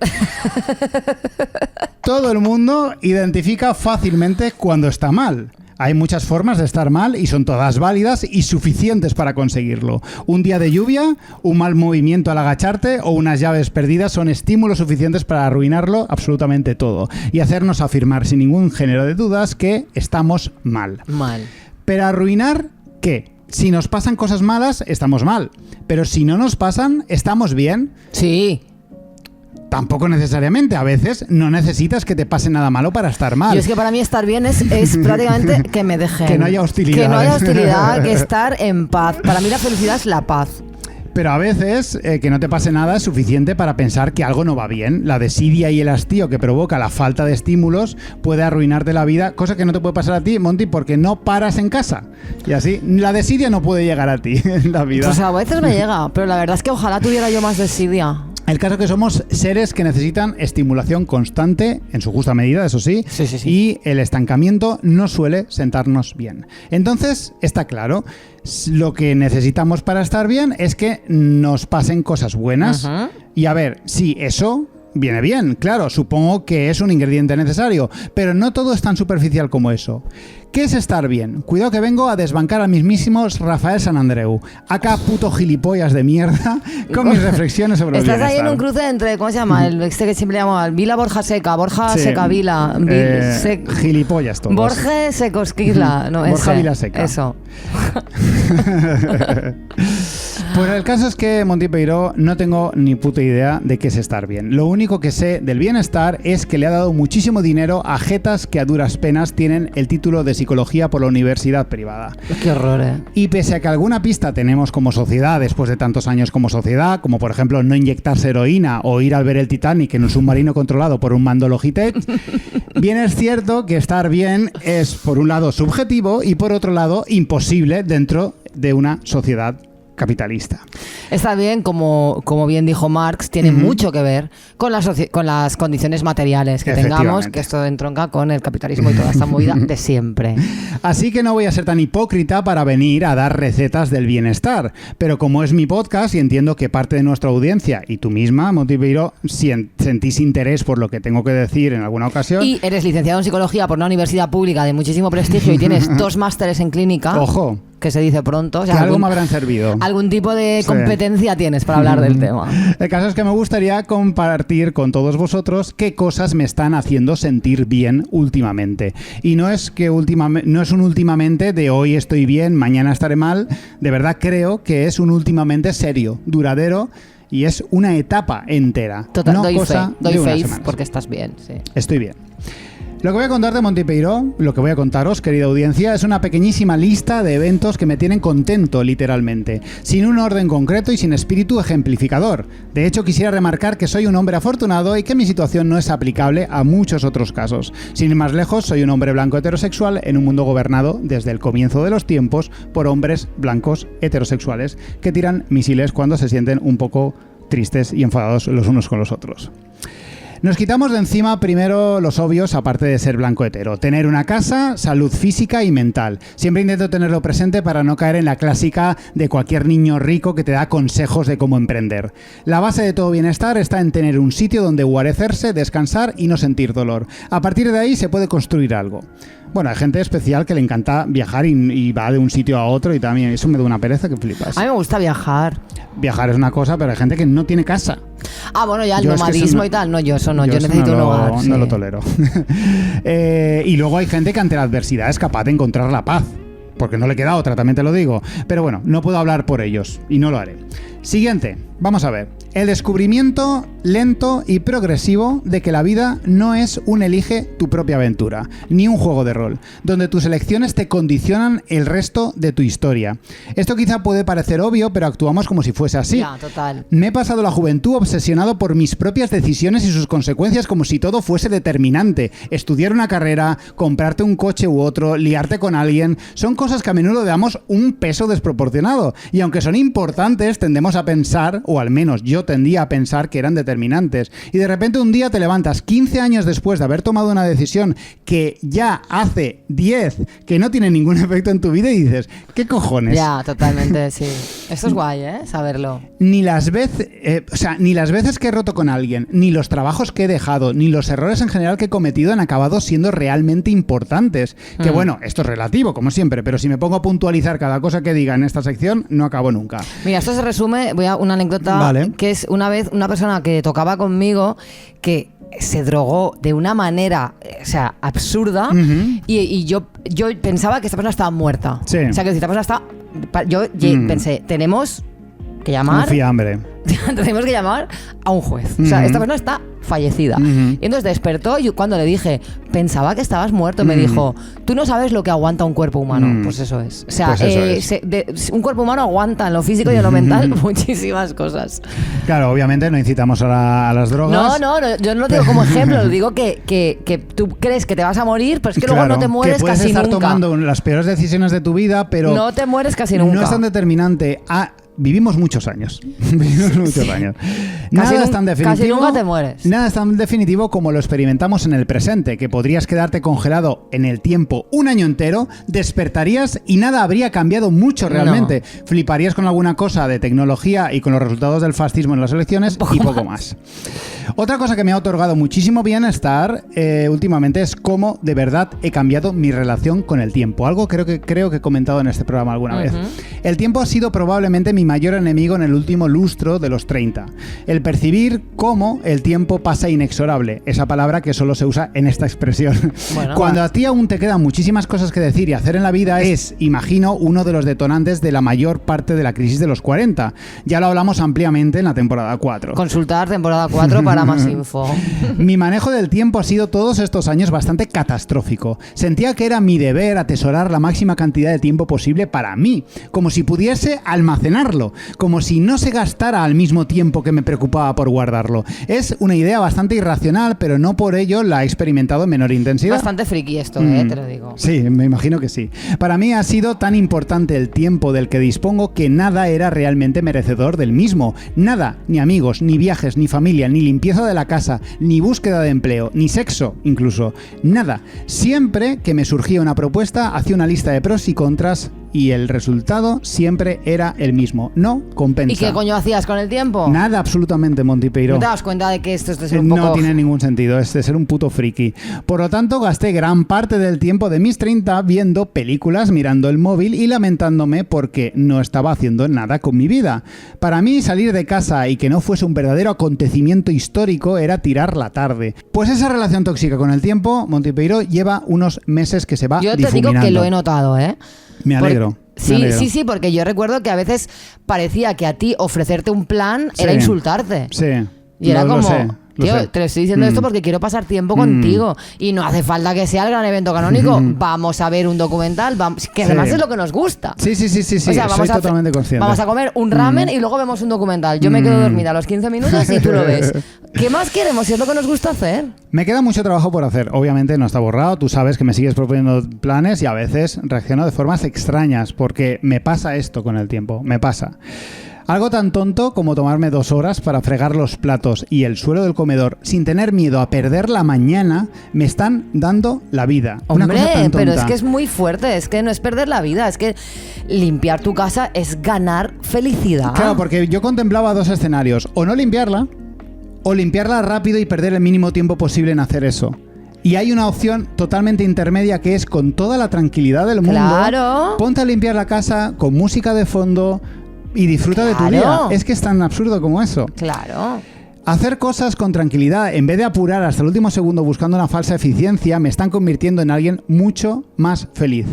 Todo el mundo identifica fácilmente cuando está mal. Hay muchas formas de estar mal y son todas válidas y suficientes para conseguirlo. Un día de lluvia, un mal movimiento al agacharte o unas llaves perdidas son estímulos suficientes para arruinarlo absolutamente todo y hacernos afirmar sin ningún género de dudas que estamos mal. Mal. Pero arruinar, ¿qué? Si nos pasan cosas malas, estamos mal. Pero si no nos pasan, ¿estamos bien? Sí. Tampoco necesariamente. A veces no necesitas que te pase nada malo para estar mal. Yo es que para mí estar bien es prácticamente que me dejen. Que no haya hostilidad. Que no haya hostilidad, que estar en paz. Para mí la felicidad es la paz. Pero a veces que no te pase nada es suficiente para pensar que algo no va bien. La desidia y el hastío que provoca la falta de estímulos puede arruinarte la vida, cosa que no te puede pasar a ti, Monty, porque no paras en casa. Y así, la desidia no puede llegar a ti en la vida. Pues a veces me llega, pero la verdad es que ojalá tuviera yo más desidia. El caso es que somos seres que necesitan estimulación constante, en su justa medida, eso sí, Sí. y el estancamiento no suele sentarnos bien. Entonces, está claro, lo que necesitamos para estar bien es que nos pasen cosas buenas. Ajá. Y a ver, sí, eso viene bien, claro, supongo que es un ingrediente necesario, pero no todo es tan superficial como eso. ¿Qué es estar bien? Cuidado que vengo a desbancar al mismísimo Rafael Sant Andreu, acá puto gilipollas de mierda, con mis reflexiones sobre el Estás ahí bienestar. en un cruce entre, ¿cómo se llama? El este que siempre llamaba Vila Borja Seca, Borja Sí. Seca Vila, Gilipollas todos. Borja Secosquila, no, Borja ese. Vilaseca. Eso. Pues el caso es que, Monty Piró, no tengo ni puta idea de qué es estar bien. Lo único que sé del bienestar es que le ha dado muchísimo dinero a jetas que a duras penas tienen el título de psicología por la universidad privada. Qué horror, ¿eh? Y pese a que alguna pista tenemos como sociedad, después de tantos años como sociedad, como por ejemplo no inyectarse heroína o ir al ver el Titanic en un submarino controlado por un mando Logitech, bien es cierto que estar bien es, por un lado, subjetivo y por otro lado, imposible dentro de una sociedad capitalista. Está bien, como bien dijo Marx, tiene mucho que ver con las condiciones materiales que tengamos, Efectivamente. que esto entronca con el capitalismo y toda esta movida de siempre. Así que no voy a ser tan hipócrita para venir a dar recetas del bienestar, pero como es mi podcast y entiendo que parte de nuestra audiencia y tú misma, Monty Piró, si sentís interés por lo que tengo que decir en alguna ocasión... Y eres licenciado en psicología por una universidad pública de muchísimo prestigio y tienes 2 másteres en clínica. Ojo, Que se dice pronto. O que sea, algo me habrán servido. algún tipo de Sí. competencia tienes para hablar del tema. El caso es que me gustaría compartir con todos vosotros qué cosas me están haciendo sentir bien últimamente. Y no es que no es un últimamente de hoy estoy bien, mañana estaré mal. De verdad creo que es un últimamente serio, duradero y es una etapa entera. Total, no doy cosa fe, doy de unas faith semanas. porque estás bien. Sí. Estoy bien. Lo que voy a contar de Monty Peiró, lo que voy a contaros, querida audiencia, es una pequeñísima lista de eventos que me tienen contento, literalmente, sin un orden concreto y sin espíritu ejemplificador. De hecho, quisiera remarcar que soy un hombre afortunado y que mi situación no es aplicable a muchos otros casos. Sin ir más lejos, soy un hombre blanco heterosexual en un mundo gobernado desde el comienzo de los tiempos por hombres blancos heterosexuales que tiran misiles cuando se sienten un poco tristes y enfadados los unos con los otros. Nos quitamos de encima primero los obvios, aparte de ser blanco hetero. Tener una casa, salud física y mental. Siempre intento tenerlo presente para no caer en la clásica de cualquier niño rico que te da consejos de cómo emprender. La base de todo bienestar está en tener un sitio donde guarecerse, descansar y no sentir dolor. A partir de ahí se puede construir algo. Bueno, hay gente especial que le encanta viajar y va de un sitio a otro y también eso me da una pereza que flipas. A mí me gusta viajar. Viajar es una cosa, pero hay gente que no tiene casa. Ah, bueno, ya el nomadismo y tal. No, yo eso no. Yo necesito un hogar. No lo tolero. Y luego hay gente que ante la adversidad es capaz de encontrar la paz. Porque no le queda otra, también te lo digo. Pero bueno, no puedo hablar por ellos y no lo haré. Siguiente, vamos a ver. El descubrimiento lento y progresivo de que la vida no es un elige tu propia aventura, ni un juego de rol, donde tus elecciones te condicionan el resto de tu historia. Esto quizá puede parecer obvio, pero actuamos como si fuese así. Ya, total. Me he pasado la juventud obsesionado por mis propias decisiones y sus consecuencias como si todo fuese determinante. Estudiar una carrera, comprarte un coche u otro, liarte con alguien, son cosas que a menudo le damos un peso desproporcionado. Y aunque son importantes, tendemos a pensar, o al menos yo tendía a pensar que eran determinantes. Y de repente un día te levantas 15 años después de haber tomado una decisión que ya hace 10 que no tiene ningún efecto en tu vida y dices, ¿qué cojones? Ya, totalmente, sí. Esto es guay, saberlo. Ni las veces que he roto con alguien, ni los trabajos que he dejado, ni los errores en general que he cometido han acabado siendo realmente importantes. Que bueno, esto es relativo, como siempre, pero si me pongo a puntualizar cada cosa que diga en esta sección, no acabo nunca. Mira, esto se resume, voy a una anécdota, vale. Que es una vez una persona que tocaba conmigo que se drogó de una manera, absurda, y yo pensaba que esta persona estaba muerta. Sí. O sea, que esta persona estaba... Yo pensé, tenemos que llamar... Un fiambre. Tenemos que llamar a un juez. O sea, esta persona está fallecida. Y entonces despertó y cuando le dije, pensaba que estabas muerto, me dijo, tú no sabes lo que aguanta un cuerpo humano. Pues eso es. O sea, pues eso es. Un cuerpo humano aguanta en lo físico y en lo mental muchísimas cosas. Claro, obviamente no incitamos a las drogas. No, yo no lo digo como ejemplo, lo digo que tú crees que te vas a morir, pero es que luego no te mueres que puedes casi estar nunca. tomando las peores decisiones de tu vida, pero no te mueres casi nunca. No es tan determinante. Vivimos muchos años. Nada es tan definitivo. Casi nunca te mueres. Nada es tan definitivo como lo experimentamos en el presente, que podrías quedarte congelado en el tiempo un año entero, despertarías y nada habría cambiado mucho realmente. No. Fliparías con alguna cosa de tecnología y con los resultados del fascismo en las elecciones y poco más. Otra cosa que me ha otorgado muchísimo bienestar últimamente es cómo de verdad he cambiado mi relación con el tiempo. Algo creo que he comentado en este programa alguna vez. El tiempo ha sido probablemente mi mayor enemigo en el último lustro de los 30. El percibir cómo el tiempo pasa inexorable, esa palabra que solo se usa en esta expresión. Bueno, cuando a ti aún te quedan muchísimas cosas que decir y hacer en la vida es, imagino, uno de los detonantes de la mayor parte de la crisis de los 40. Ya lo hablamos ampliamente en la temporada 4. Consultar temporada 4 para más info. Mi manejo del tiempo ha sido todos estos años bastante catastrófico. Sentía que era mi deber atesorar la máxima cantidad de tiempo posible para mí, como si pudiese almacenarlo, como si no se gastara al mismo tiempo que me preocupaba por guardarlo. Es una idea bastante irracional, pero no por ello la he experimentado en menor intensidad. Bastante friki esto, te lo digo. Sí, me imagino que sí. Para mí ha sido tan importante el tiempo del que dispongo que nada era realmente merecedor del mismo. Nada, ni amigos, ni viajes, ni familia, ni limpieza de la casa, ni búsqueda de empleo, ni sexo, incluso. Nada. Siempre que me surgía una propuesta, hacía una lista de pros y contras y el resultado siempre era el mismo. No compensa. ¿Y qué coño hacías con el tiempo? Nada, absolutamente, Monty Peiró. ¿No te das cuenta de que esto es de ser un poco... No tiene ningún sentido, es de ser un puto friki. Por lo tanto, gasté gran parte del tiempo de mis 30 viendo películas, mirando el móvil y lamentándome porque no estaba haciendo nada con mi vida. Para mí, salir de casa y que no fuese un verdadero acontecimiento histórico era tirar la tarde. Pues esa relación tóxica con el tiempo, Monty Peiró, lleva unos meses que se va difuminando. Yo te digo que lo he notado, Me alegro. Sí, porque yo recuerdo que a veces parecía que a ti ofrecerte un plan era insultarte. Sí. Y era como... Tío, te lo estoy diciendo esto porque quiero pasar tiempo contigo y no hace falta que sea el gran evento canónico. Vamos a ver un documental, que además es lo que nos gusta. Sí. O sea, soy totalmente consciente. Vamos a comer un ramen y luego vemos un documental. Yo me quedo dormida a los 15 minutos y tú lo ves. ¿Qué más queremos? Si es lo que nos gusta hacer. Me queda mucho trabajo por hacer. Obviamente no está borrado. Tú sabes que me sigues proponiendo planes y a veces reacciono de formas extrañas porque me pasa esto con el tiempo. Me pasa. Algo tan tonto como tomarme 2 horas para fregar los platos y el suelo del comedor sin tener miedo a perder la mañana me están dando la vida. Hombre, una cosa tan tonta. pero es que es muy fuerte, es que no es perder la vida, es que limpiar tu casa es ganar felicidad. Claro, porque yo contemplaba 2 escenarios, o no limpiarla, o limpiarla rápido y perder el mínimo tiempo posible en hacer eso. Y hay una opción totalmente intermedia que es con toda la tranquilidad del mundo. Claro. Ponte a limpiar la casa con música de fondo y disfruta de tu día. Es que es tan absurdo como eso. Claro. Hacer cosas con tranquilidad, en vez de apurar hasta el último segundo buscando una falsa eficiencia, me están convirtiendo en alguien mucho más feliz.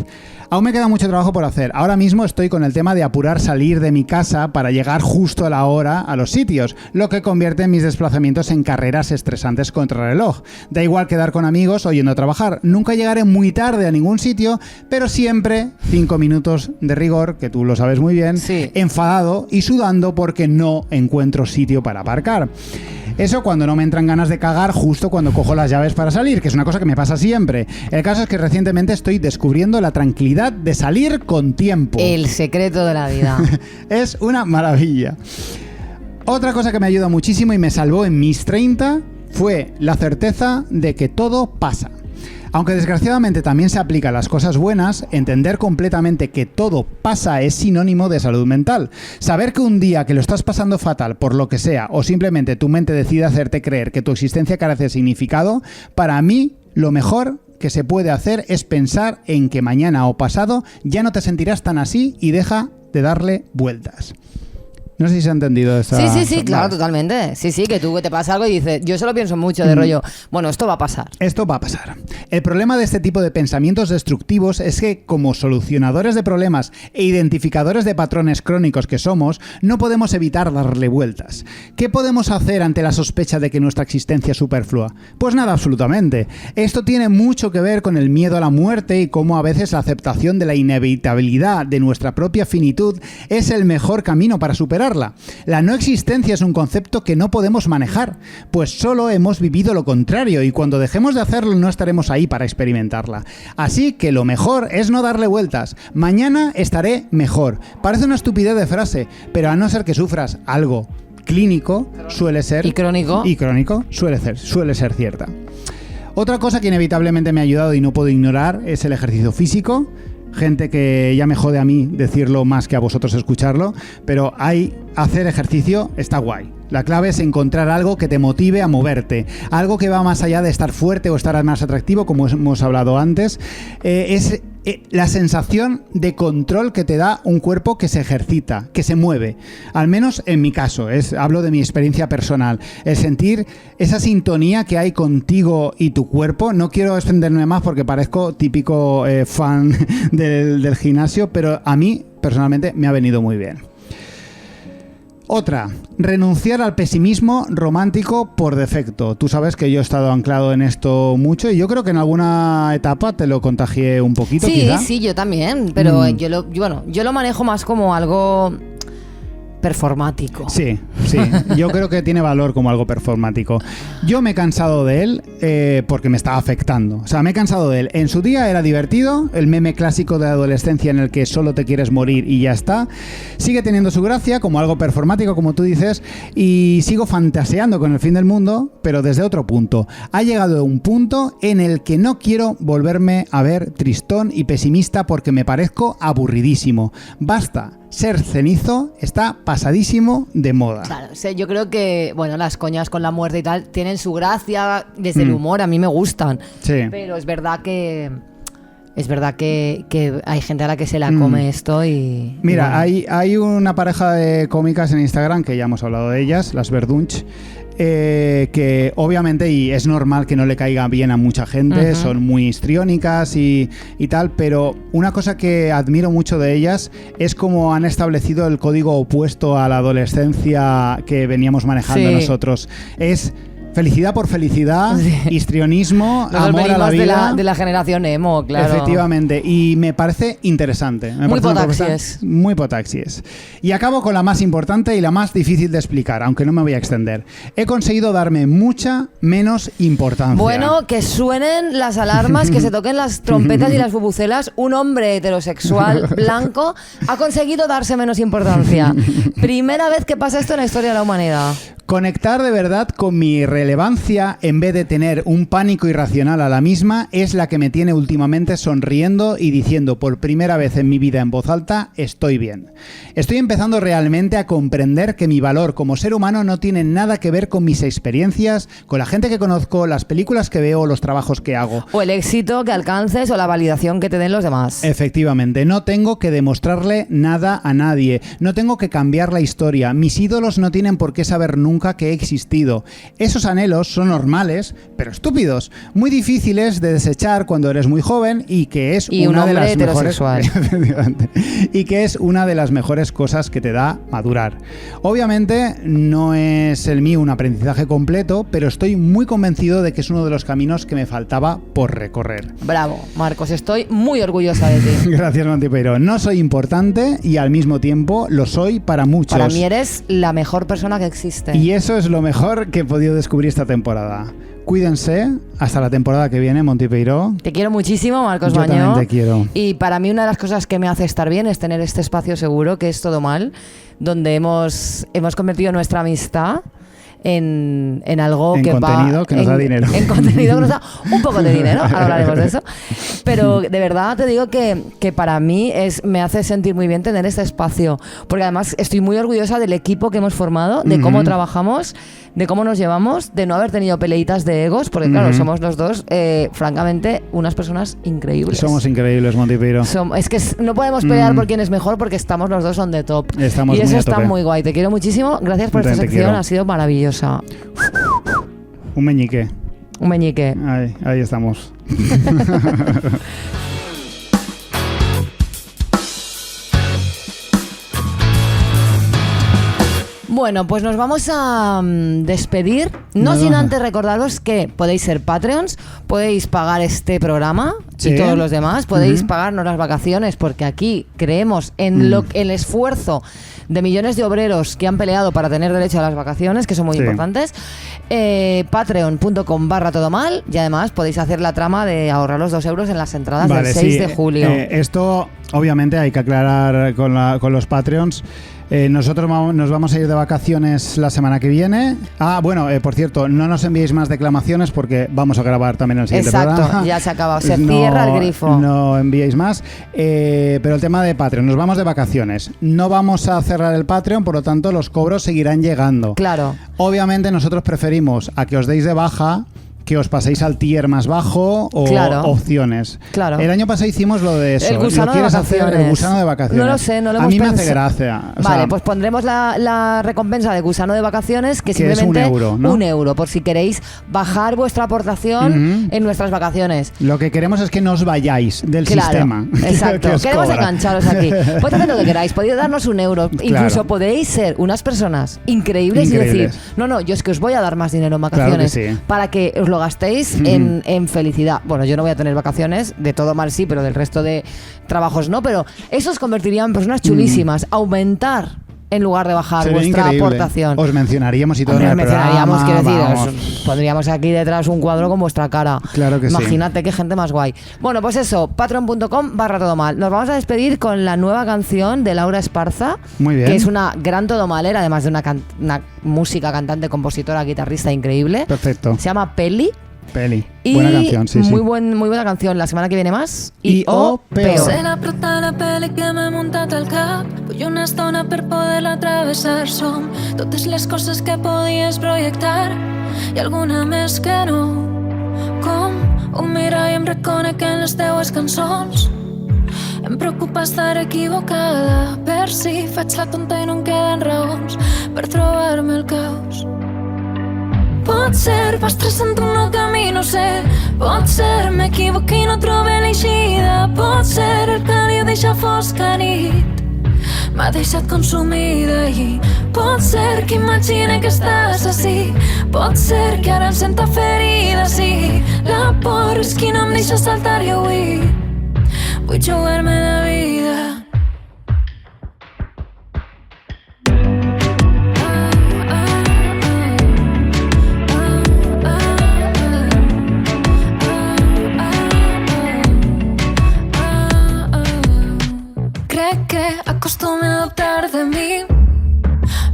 Aún me queda mucho trabajo por hacer. Ahora mismo estoy con el tema de apurar salir de mi casa para llegar justo a la hora a los sitios, lo que convierte mis desplazamientos en carreras estresantes contra reloj. Da igual quedar con amigos o yendo a trabajar. Nunca llegaré muy tarde a ningún sitio, pero siempre 5 minutos de rigor, que tú lo sabes muy bien, enfadado y sudando porque no encuentro sitio para aparcar. Eso cuando no me entran ganas de cagar justo cuando cojo las llaves para salir, que es una cosa que me pasa siempre. El caso es que recientemente estoy descubriendo la tranquilidad de salir con tiempo. El secreto de la vida. Es una maravilla. Otra cosa que me ayuda muchísimo y me salvó en mis 30 fue la certeza de que todo pasa. Aunque desgraciadamente también se aplica a las cosas buenas, entender completamente que todo pasa es sinónimo de salud mental. Saber que un día que lo estás pasando fatal por lo que sea o simplemente tu mente decide hacerte creer que tu existencia carece de significado, para mí lo mejor que se puede hacer es pensar en que mañana o pasado ya no te sentirás tan así y deja de darle vueltas. No sé si se ha entendido esa... Sí, claro, totalmente. Sí, que tú que te pasa algo y dices, yo solo pienso mucho de rollo, bueno, esto va a pasar. Esto va a pasar. El problema de este tipo de pensamientos destructivos es que, como solucionadores de problemas e identificadores de patrones crónicos que somos, no podemos evitar darle vueltas. ¿Qué podemos hacer ante la sospecha de que nuestra existencia es superflua? Pues nada, absolutamente. Esto tiene mucho que ver con el miedo a la muerte y cómo a veces la aceptación de la inevitabilidad de nuestra propia finitud es el mejor camino para superarla. La no existencia es un concepto que no podemos manejar, pues solo hemos vivido lo contrario y cuando dejemos de hacerlo no estaremos ahí para experimentarla. Así que lo mejor es no darle vueltas. Mañana estaré mejor. Parece una estupidez de frase, pero a no ser que sufras algo clínico, suele ser... Y crónico suele ser cierta. Otra cosa que inevitablemente me ha ayudado y no puedo ignorar es el ejercicio físico. Gente que ya me jode a mí decirlo más que a vosotros escucharlo, pero hacer ejercicio está guay. La clave es encontrar algo que te motive a moverte, algo que va más allá de estar fuerte o estar más atractivo, como hemos hablado antes. Es la sensación de control que te da un cuerpo que se ejercita, que se mueve. Al menos en mi caso, hablo de mi experiencia personal. El sentir esa sintonía que hay contigo y tu cuerpo. No quiero extenderme más porque parezco típico fan del gimnasio, pero a mí personalmente me ha venido muy bien. Otra, renunciar al pesimismo romántico por defecto. Tú sabes que yo he estado anclado en esto mucho y yo creo que en alguna etapa te lo contagié un poquito. Sí, yo también, pero yo lo manejo más como algo performático. Sí, yo creo que tiene valor como algo performático. Yo me he cansado de él porque me estaba afectando. O sea, me he cansado de él. En su día era divertido, el meme clásico de la adolescencia en el que solo te quieres morir y ya está. Sigue teniendo su gracia como algo performático, como tú dices, y sigo fantaseando con el fin del mundo, pero desde otro punto. Ha llegado un punto en el que no quiero volverme a ver tristón y pesimista porque me parezco aburridísimo. Basta. Ser cenizo está pasadísimo de moda. Claro, yo creo que, bueno, las coñas con la muerte y tal tienen su gracia desde el humor, a mí me gustan. Sí. Pero es verdad que hay gente a la que se la come esto y... Mira, y bueno. Hay una pareja de cómicas en Instagram, que ya hemos hablado de ellas, las Verdunch, que obviamente, y es normal que no le caiga bien a mucha gente, son muy histriónicas y tal, pero una cosa que admiro mucho de ellas es cómo han establecido el código opuesto a la adolescencia que veníamos manejando nosotros. Es Felicidad por felicidad, histrionismo, Nos amor a la vida. de la generación emo, claro. Efectivamente, y me parece interesante. Muy potaxies. Muy potaxies. Y acabo con la más importante y la más difícil de explicar, aunque no me voy a extender. He conseguido darme mucha menos importancia. Bueno, que suenen las alarmas, que se toquen las trompetas y las bubucelas. Un hombre heterosexual blanco ha conseguido darse menos importancia. Primera vez que pasa esto en la historia de la humanidad. Conectar de verdad con mi relevancia en vez de tener un pánico irracional a la misma es la que me tiene últimamente sonriendo y diciendo por primera vez en mi vida en voz alta, estoy bien. Estoy empezando realmente a comprender que mi valor como ser humano no tiene nada que ver con mis experiencias, con la gente que conozco, las películas que veo o los trabajos que hago. O el éxito que alcances o la validación que te den los demás. Efectivamente, no tengo que demostrarle nada a nadie, no tengo que cambiar la historia, mis ídolos no tienen por qué saber nunca que he existido. Esos anhelos son normales, pero estúpidos, muy difíciles de desechar cuando eres muy joven y que es una de las mejores y que es una de las mejores cosas que te da madurar. Obviamente no es el mío un aprendizaje completo, pero estoy muy convencido de que es uno de los caminos que me faltaba por recorrer. Bravo, Marcos, estoy muy orgullosa de ti. Gracias, Monty Peiro. No soy importante y al mismo tiempo lo soy para muchos. Para mí eres la mejor persona que existe. Y eso es lo mejor que he podido descubrir esta temporada. Cuídense hasta la temporada que viene, Monty Peiro. Te quiero muchísimo, Marcos Yo Bañó. también te quiero. Y para mí una de las cosas que me hace estar bien es tener este espacio seguro, que es Todo Mal, donde hemos convertido nuestra amistad en algo en que contenido que nos da dinero. En contenido que nos da un poco de dinero, ahora hablaremos de eso. Pero de verdad te digo que para mí me hace sentir muy bien tener este espacio, porque además estoy muy orgullosa del equipo que hemos formado, de cómo trabajamos, de cómo nos llevamos, de no haber tenido peleitas de egos, porque claro, somos los dos, francamente, unas personas increíbles. Somos increíbles, Monty Peiro. Es que no podemos pelear por quién es mejor, porque estamos los dos on the top. Estamos y eso muy a está tope. muy guay. Te quiero muchísimo. Gracias por esta sección. Ha sido maravillosa. Un meñique. Un meñique. Ahí estamos. Bueno, pues nos vamos a despedir, no sin antes recordaros que podéis ser Patreons, podéis pagar este programa y todos los demás, podéis pagarnos las vacaciones, porque aquí creemos en el esfuerzo de millones de obreros que han peleado para tener derecho a las vacaciones, que son muy importantes. Patreon.com/todomal, y además podéis hacer la trama de ahorrar los 2 euros en las entradas del 6 de julio. Esto obviamente hay que aclarar con los Patreons. Nosotros nos vamos a ir de vacaciones la semana que viene. Bueno, por cierto, no nos enviéis más declamaciones porque vamos a grabar también el siguiente programa. Exacto, ya se ha acabado, se cierra el grifo. No enviéis más. Pero el tema de Patreon, nos vamos de vacaciones. No vamos a cerrar el Patreon, por lo tanto los cobros seguirán llegando. Claro. Obviamente nosotros preferimos a que os deis de baja, que os paséis al tier más bajo o opciones. Claro. El año pasado hicimos lo de eso. El gusano de vacaciones. El gusano de vacaciones. No lo sé, no lo a hemos mí me pensado. hace gracia. Vale, pues pondremos la recompensa de gusano de vacaciones, que simplemente es 1 euro, ¿no? 1 euro, por si queréis bajar vuestra aportación en nuestras vacaciones. Lo que queremos es que no os vayáis del sistema. Exacto, que queremos cobra. engancharos aquí. Podéis hacer lo que queráis, podéis darnos 1 euro. Incluso podéis ser unas personas increíbles y decir, no, yo es que os voy a dar más dinero en vacaciones, claro que sí, para que os lo gastéis en felicidad. Bueno, yo no voy a tener vacaciones, de todo mal sí, pero del resto de trabajos no, pero eso os convertiría en personas chulísimas. Aumentar en lugar de bajar sería vuestra increíble. aportación. Os mencionaríamos y todo en el mencionaríamos, programa, quiero decir, vamos. os pondríamos aquí detrás un cuadro con vuestra cara. Claro que Imagínate qué gente más guay. Bueno, pues eso, patreon.com/todomal. Nos vamos a despedir con la nueva canción de Laura Esparza, Muy bien. que es una gran todomalera, además de una música, cantante, compositora, guitarrista increíble. Perfecto. Se llama Peli. Y buena canción, sí, muy buena canción. La setmana que viene más. O peor. Sei la prota de la pel·li que m'he muntat al cap. Vull una estona per poder-la atravessar. Som totes les coses que podies projectar i alguna més que no. Com un mirall em reconec en les teues cançons. Em preocupa estar equivocada, per si faig la tonta i no em queden raons per trobar-me el caos. Pot ser, vas traçant un nou camí, no sé. Pot ser, m'equivoqué i no trobé l'eixida. Pot ser, el que li deixa fosca nit. m'ha deixat consumida i pot ser que imagine que estàs ací, pot ser que ara em senta ferida, sí. La por és qui no em deixa saltar i avui vull jugar-me la vida. Crec que acostume a dubtar de mi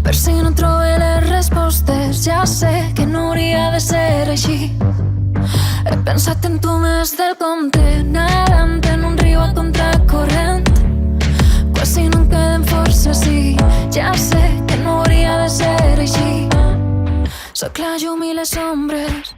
per si no trobe les respostes. Ja sé que no hauria de ser així. He pensat en tu més del compte, nadant en un riu a contracorrent. Quasi no em queden forces i ja sé que no hauria de ser així. Sóc la llum i les ombres,